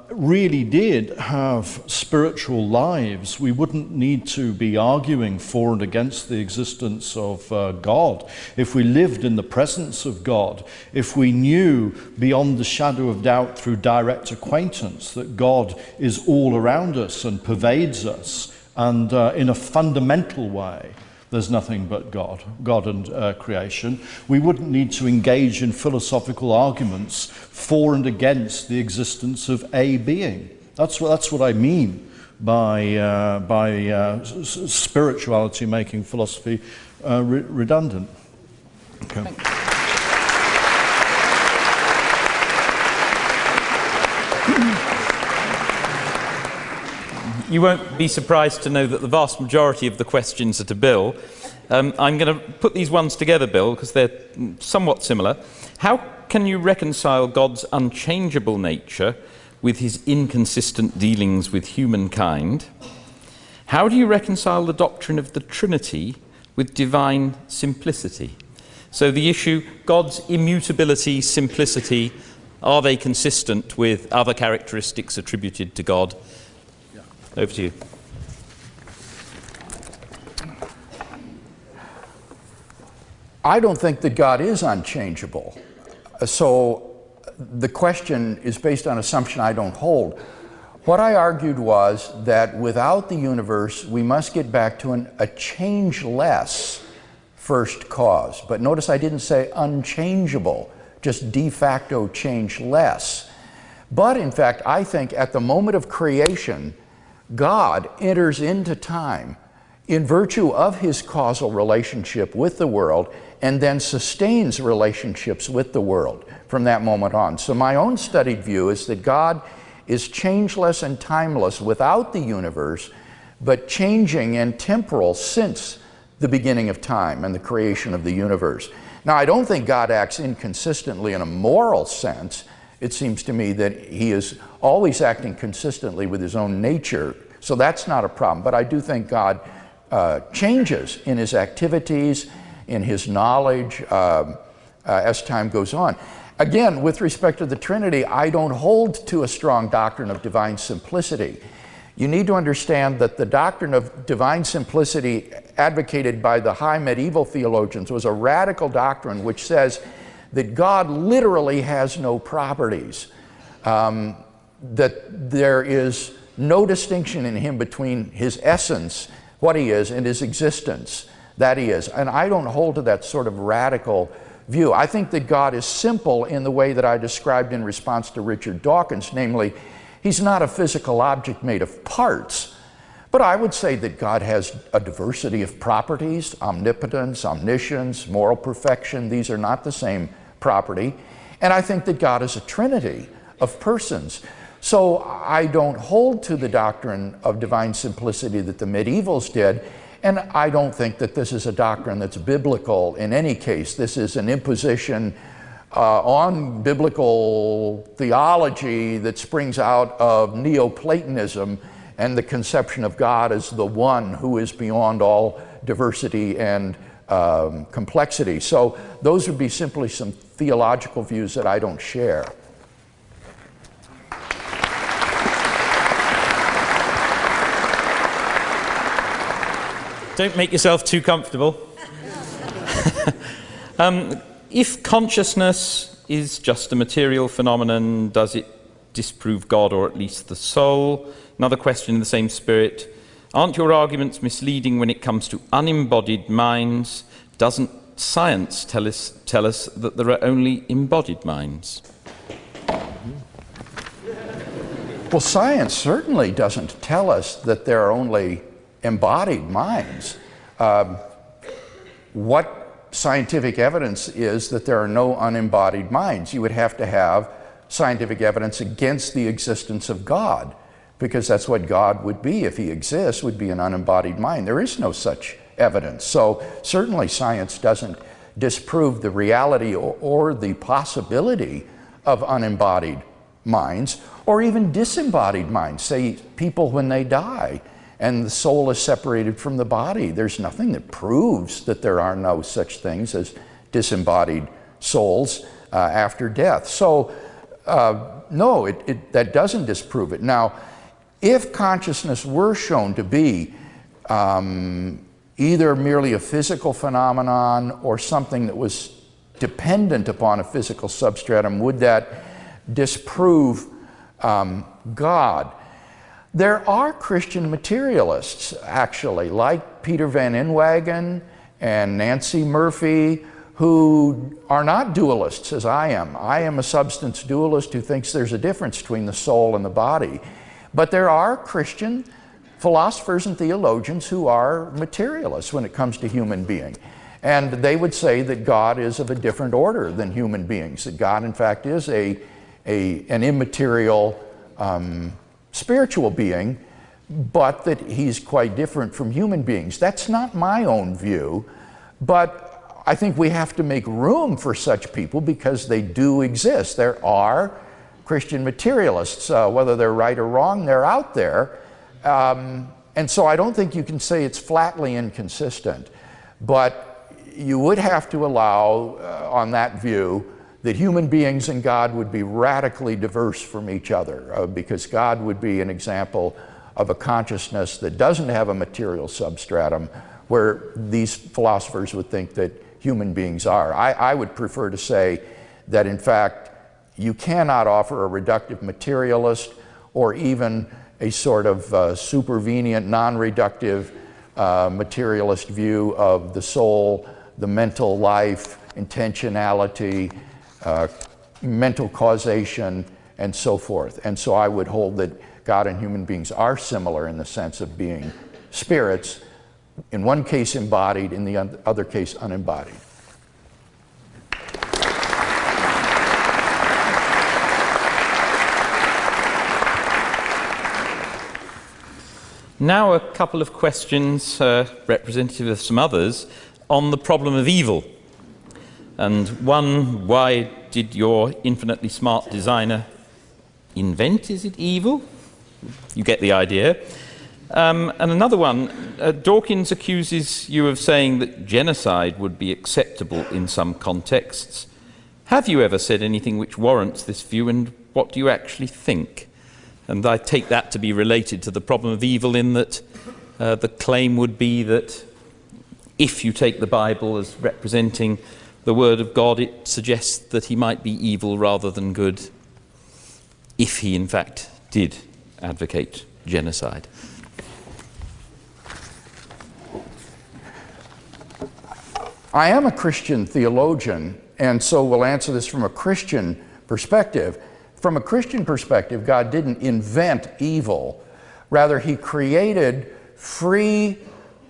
really did have spiritual lives, we wouldn't need to be arguing for and against the existence of God. If we lived in the presence of God, if we knew beyond the shadow of doubt through direct acquaintance that God is all around us and pervades us, and in a fundamental way, there's nothing but God and creation, we wouldn't need to engage in philosophical arguments for and against the existence of a being. That's what I mean by spirituality making philosophy redundant. Okay. You won't be surprised to know that the vast majority of the questions are to Bill. I'm going to put these ones together, Bill, because they're somewhat similar. How can you reconcile God's unchangeable nature with his inconsistent dealings with humankind? How do you reconcile the doctrine of the Trinity with divine simplicity? So the issue, God's immutability, simplicity, are they consistent with other characteristics attributed to God? Yeah. Over to you. I don't think that God is unchangeable. So the question is based on assumption I don't hold. What I argued was that without the universe, we must get back to a changeless first cause. But notice I didn't say unchangeable, just de facto changeless. But in fact, I think at the moment of creation, God enters into time in virtue of his causal relationship with the world, and then sustains relationships with the world from that moment on. So my own studied view is that God is changeless and timeless without the universe, but changing and temporal since the beginning of time and the creation of the universe. Now, I don't think God acts inconsistently in a moral sense. It seems to me that he is always acting consistently with his own nature, so that's not a problem. But I do think God changes in his activities, in his knowledge as time goes on. Again, with respect to the Trinity, I don't hold to a strong doctrine of divine simplicity. You need to understand that the doctrine of divine simplicity advocated by the high medieval theologians was a radical doctrine which says that God literally has no properties, that there is no distinction in him between his essence, what he is, and his existence, that he is. And I don't hold to that sort of radical view. I think that God is simple in the way that I described in response to Richard Dawkins, namely, he's not a physical object made of parts. But I would say that God has a diversity of properties, omnipotence, omniscience, moral perfection. These are not the same property. And I think that God is a trinity of persons. So I don't hold to the doctrine of divine simplicity that the medievals did, and I don't think that this is a doctrine that's biblical in any case. This is an imposition on biblical theology that springs out of Neoplatonism and the conception of God as the one who is beyond all diversity and complexity. So those would be simply some theological views that I don't share. Don't make yourself too comfortable. If consciousness is just a material phenomenon, does it disprove God or at least the soul? Another question in the same spirit. Aren't your arguments misleading when it comes to unembodied minds? Doesn't science tell us that there are only embodied minds? Well, science certainly doesn't tell us that there are only embodied minds. What scientific evidence is that there are no unembodied minds? You would have to have scientific evidence against the existence of God, because that's what God would be if he exists, would be an unembodied mind. There is no such evidence. So certainly science doesn't disprove the reality or the possibility of unembodied minds, or even disembodied minds. Say people when they die and the soul is separated from the body. There's nothing that proves that there are no such things as disembodied souls after death. So no, that doesn't disprove it. Now, if consciousness were shown to be either merely a physical phenomenon or something that was dependent upon a physical substratum, would that disprove God? There are Christian materialists, actually, like Peter Van Inwagen and Nancy Murphy, who are not dualists as I am. I am a substance dualist who thinks there's a difference between the soul and the body. But there are Christian philosophers and theologians who are materialists when it comes to human being. And they would say that God is of a different order than human beings, that God, in fact, is an immaterial spiritual being, but that he's quite different from human beings. That's not my own view, but I think we have to make room for such people because they do exist. There are Christian materialists, whether they're right or wrong, they're out there. And so I don't think you can say it's flatly inconsistent. But you would have to allow, on that view, that human beings and God would be radically diverse from each other, because God would be an example of a consciousness that doesn't have a material substratum, where these philosophers would think that human beings are. I would prefer to say that, in fact, you cannot offer a reductive materialist or even a sort of supervenient, non-reductive materialist view of the soul, the mental life, intentionality, mental causation, and so forth. And so I would hold that God and human beings are similar in the sense of being spirits, in one case embodied, in the other case unembodied. Now a couple of questions, representative of some others, on the problem of evil. And one, why did your infinitely smart designer invent, is it evil? You get the idea. And another one, Dawkins accuses you of saying that genocide would be acceptable in some contexts. Have you ever said anything which warrants this view, and what do you actually think? And I take that to be related to the problem of evil, in that the claim would be that if you take the Bible as representing the Word of God, it suggests that he might be evil rather than good, if he in fact did advocate genocide. I am a Christian theologian, and so we'll answer this from a Christian perspective. From a Christian perspective, God didn't invent evil. Rather, he created free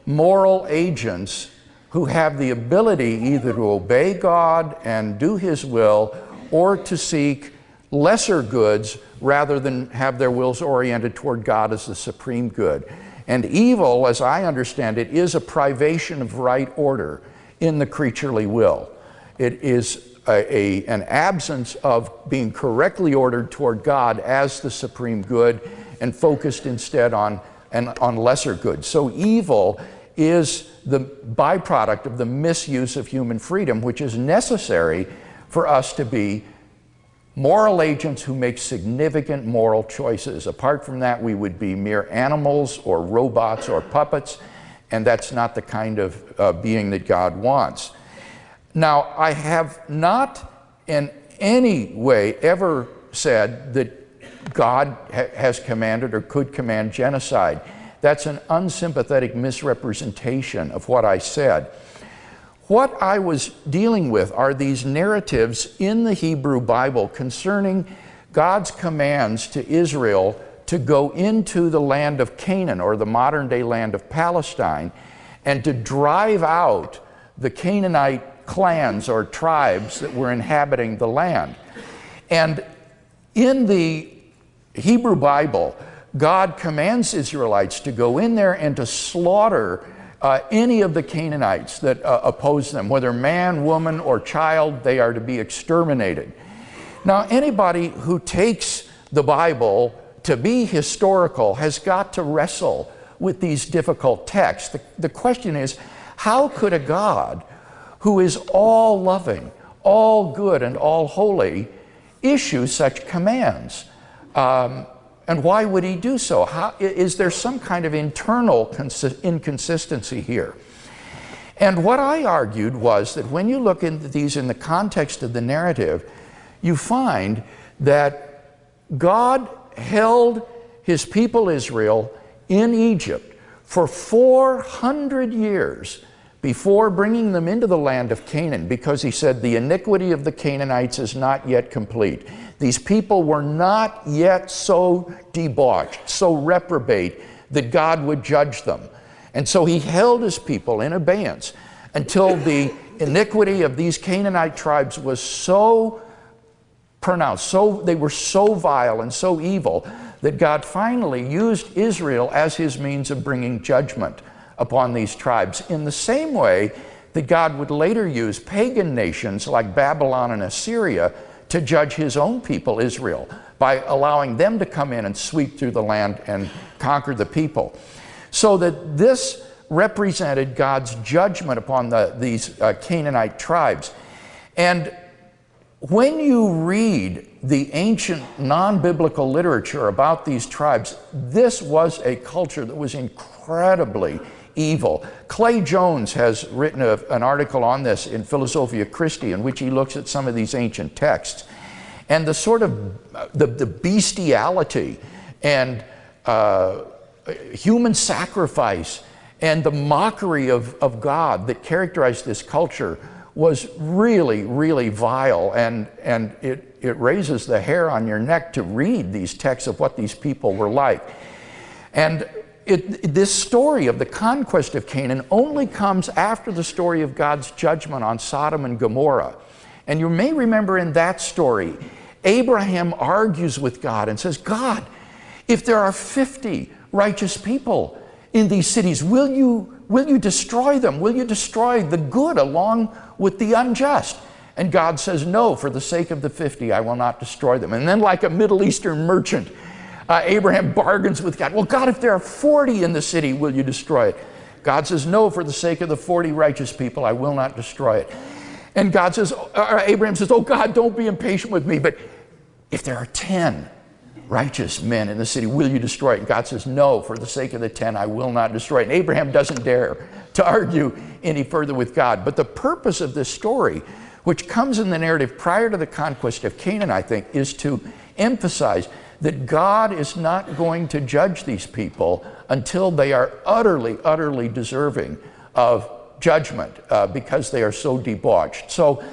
moral agents who have the ability either to obey God and do his will, or to seek lesser goods rather than have their wills oriented toward God as the supreme good. And evil, as I understand it, is a privation of right order in the creaturely will. It is an absence of being correctly ordered toward God as the supreme good, and focused instead on lesser goods. So evil is the byproduct of the misuse of human freedom, which is necessary for us to be moral agents who make significant moral choices. Apart from that, we would be mere animals or robots or puppets, and that's not the kind of being that God wants. Now, I have not in any way ever said that God has commanded or could command genocide. That's an unsympathetic misrepresentation of what I said. What I was dealing with are these narratives in the Hebrew Bible concerning God's commands to Israel to go into the land of Canaan, or the modern-day land of Palestine, and to drive out the Canaanite clans or tribes that were inhabiting the land. And in the Hebrew Bible, God commands Israelites to go in there and to slaughter any of the Canaanites that oppose them, whether man, woman, or child. They are to be exterminated. Now, anybody who takes the Bible to be historical has got to wrestle with these difficult texts. The question is, how could a God who is all loving, all good, and all holy issue such commands? And why would he do so? Is there some kind of internal inconsistency here? And what I argued was that when you look into these in the context of the narrative, you find that God held his people Israel in Egypt for 400 years before bringing them into the land of Canaan, because he said the iniquity of the Canaanites is not yet complete. These people were not yet so debauched, so reprobate, that God would judge them. And so he held his people in abeyance until the iniquity of these Canaanite tribes was so pronounced, they were so vile and so evil, that God finally used Israel as his means of bringing judgment upon these tribes, in the same way that God would later use pagan nations like Babylon and Assyria to judge his own people, Israel, by allowing them to come in and sweep through the land and conquer the people. So that this represented God's judgment upon these Canaanite tribes. And when you read the ancient non-biblical literature about these tribes, this was a culture that was incredibly evil. Clay Jones has written an article on this in Philosophia Christi, in which he looks at some of these ancient texts. And the sort of the bestiality and human sacrifice and the mockery of God that characterized this culture was really, really vile, and it raises the hair on your neck to read these texts of what these people were like. And this story of the conquest of Canaan only comes after the story of God's judgment on Sodom and Gomorrah. And you may remember in that story, Abraham argues with God and says, God, if there are 50 righteous people in these cities, will you destroy them? Will you destroy the good along with the unjust? And God says, no, for the sake of the 50, I will not destroy them. And then, like a Middle Eastern merchant, Abraham bargains with God. Well, God, if there are 40 in the city, will you destroy it? God says, no, for the sake of the 40 righteous people, I will not destroy it. And God says, Abraham says, oh God, don't be impatient with me, but if there are 10 righteous men in the city, will you destroy it? And God says, no, for the sake of the 10, I will not destroy it. And Abraham doesn't dare to argue any further with God. But the purpose of this story, which comes in the narrative prior to the conquest of Canaan, I think, is to emphasize that God is not going to judge these people until they are utterly, utterly deserving of judgment because they are so debauched. So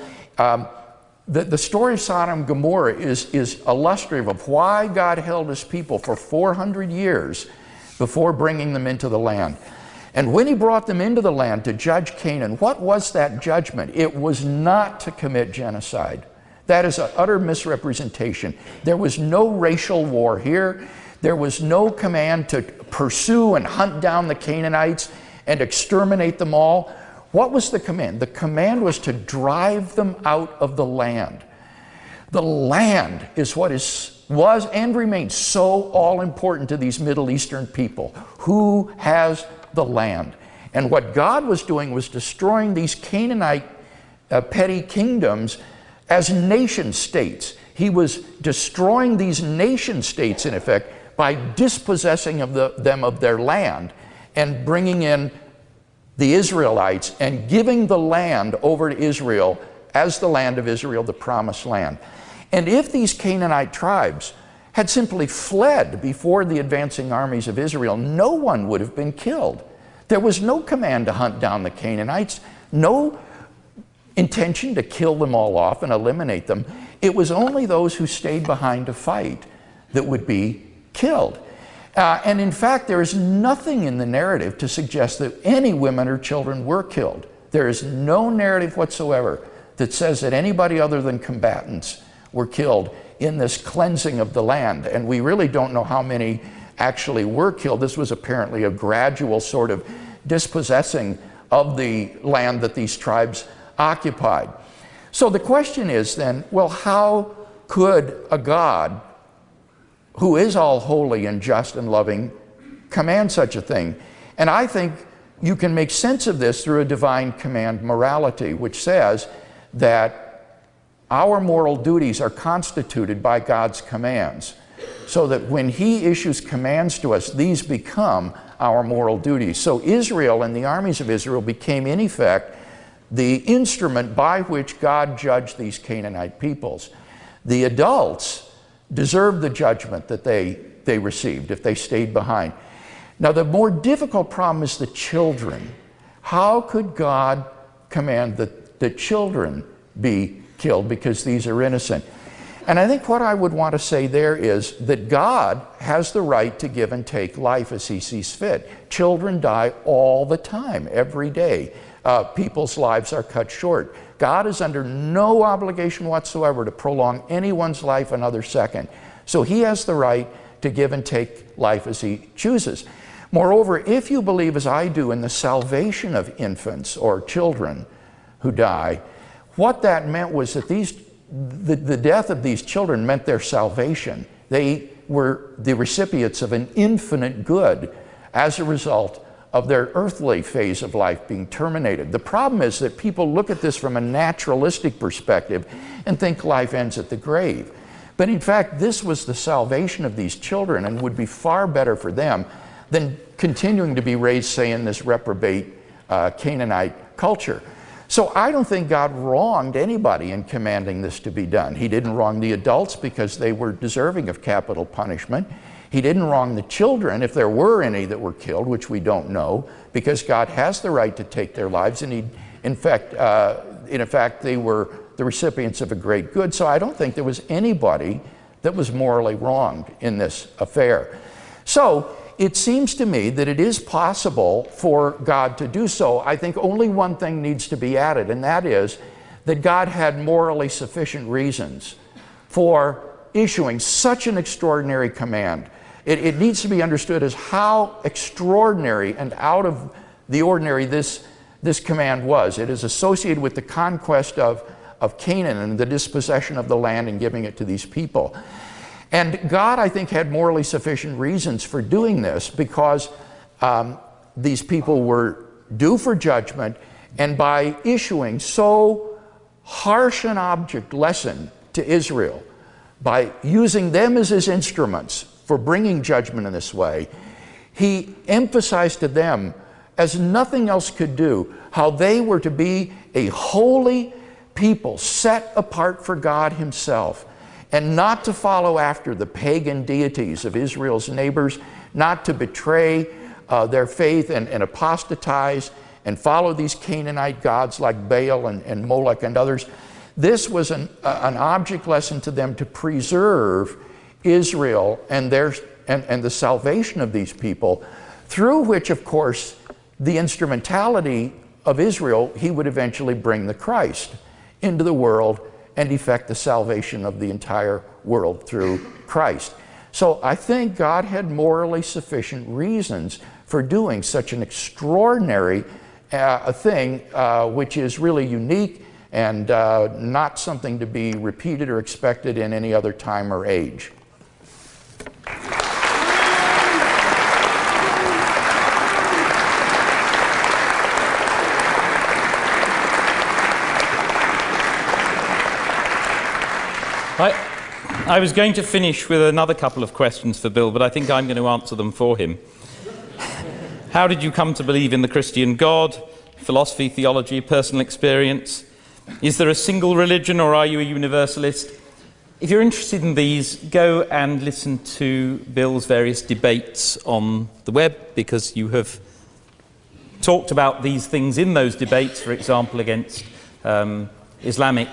the story of Sodom and Gomorrah is illustrative of why God held his people for 400 years before bringing them into the land. And when he brought them into the land to judge Canaan, what was that judgment? It was not to commit genocide. That is an utter misrepresentation. There was no racial war here. There was no command to pursue and hunt down the Canaanites and exterminate them all. What was the command? The command was to drive them out of the land. The land is what was and remains so all important to these Middle Eastern people. Who has the land? And what God was doing was destroying these Canaanite petty kingdoms as nation states. He was destroying these nation states, in effect, by dispossessing them of their land and bringing in the Israelites and giving the land over to Israel as the land of Israel, the promised land. And if these Canaanite tribes had simply fled before the advancing armies of Israel, no one would have been killed. There was no command to hunt down the Canaanites, no intention to kill them all off and eliminate them. It was only those who stayed behind to fight that would be killed. And in fact, there is nothing in the narrative to suggest that any women or children were killed. There is no narrative whatsoever that says that anybody other than combatants were killed in this cleansing of the land. And we really don't know how many actually were killed. This was apparently a gradual sort of dispossessing of the land that these tribes occupied. So the question is then, well, how could a God who is all holy and just and loving command such a thing? And I think you can make sense of this through a divine command morality, which says that our moral duties are constituted by God's commands, so that when he issues commands to us, these become our moral duties. So Israel and the armies of Israel became, in effect, the instrument by which God judged these Canaanite peoples. The adults deserved the judgment that they received if they stayed behind. Now, the more difficult problem is the children. How could God command that the children be killed because these are innocent? And I think what I would want to say there is that God has the right to give and take life as he sees fit. Children die all the time, every day. People's lives are cut short. God is under no obligation whatsoever to prolong anyone's life another second. So he has the right to give and take life as he chooses. Moreover, if you believe, as I do, in the salvation of infants or children who die, what that meant was that the death of these children meant their salvation. They were the recipients of an infinite good as a result of their earthly phase of life being terminated. The problem is that people look at this from a naturalistic perspective and think life ends at the grave. But in fact, this was the salvation of these children and would be far better for them than continuing to be raised, say, in this reprobate Canaanite culture. So I don't think God wronged anybody in commanding this to be done. He didn't wrong the adults because they were deserving of capital punishment. He didn't wrong the children, if there were any that were killed, which we don't know, because God has the right to take their lives, and in fact, they were the recipients of a great good. So I don't think there was anybody that was morally wronged in this affair. So it seems to me that it is possible for God to do so. I think only one thing needs to be added, and that is that God had morally sufficient reasons for issuing such an extraordinary command. It needs to be understood as how extraordinary and out of the ordinary this command was. It is associated with the conquest of Canaan and the dispossession of the land and giving it to these people. And God, I think, had morally sufficient reasons for doing this because these people were due for judgment, and by issuing so harsh an object lesson to Israel, by using them as his instruments for bringing judgment in this way, he emphasized to them, as nothing else could do, how they were to be a holy people set apart for God himself, and not to follow after the pagan deities of Israel's neighbors, not to betray their faith and apostatize and follow these Canaanite gods like Baal and Molech and others. This was an object lesson to them to preserve Israel and the salvation of these people, through which, of course, the instrumentality of Israel, he would eventually bring the Christ into the world and effect the salvation of the entire world through Christ. So I think God had morally sufficient reasons for doing such an extraordinary thing, which is really unique and not something to be repeated or expected in any other time or age. I was going to finish with another couple of questions for Bill, but I think I'm going to answer them for him. How did you come to believe in the Christian God? Philosophy, theology, personal experience? Is there a single religion, or are you a universalist? If you're interested in these, go and listen to Bill's various debates on the web, because you have talked about these things in those debates, for example, against Islamic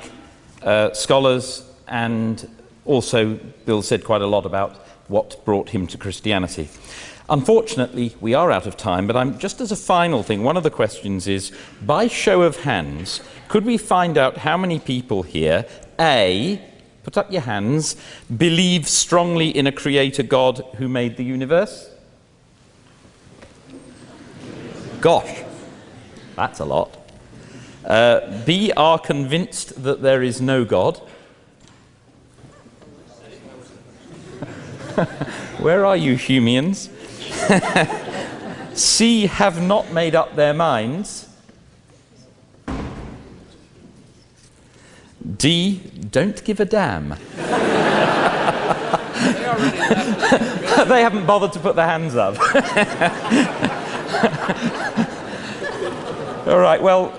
scholars, and also Bill said quite a lot about what brought him to Christianity. Unfortunately, we are out of time, but just as a final thing, one of the questions is, by show of hands, could we find out how many people here, A, put up your hands, believe strongly in a creator God who made the universe? Gosh, that's a lot. B, are convinced that there is no God? Where are you, Humeans? C, have not made up their minds. D, don't give a damn. They haven't bothered to put their hands up. All right, well,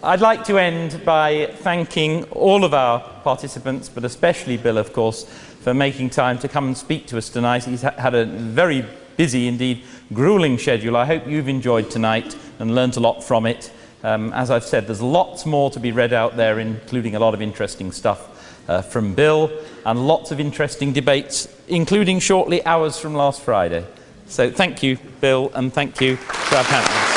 I'd like to end by thanking all of our participants, but especially Bill, of course, for making time to come and speak to us tonight. He's had a very busy, indeed grueling schedule. I hope you've enjoyed tonight and learnt a lot from it. As I've said, there's lots more to be read out there, including a lot of interesting stuff from Bill, and lots of interesting debates, including shortly ours from last Friday. So thank you, Bill, and thank you to our panel.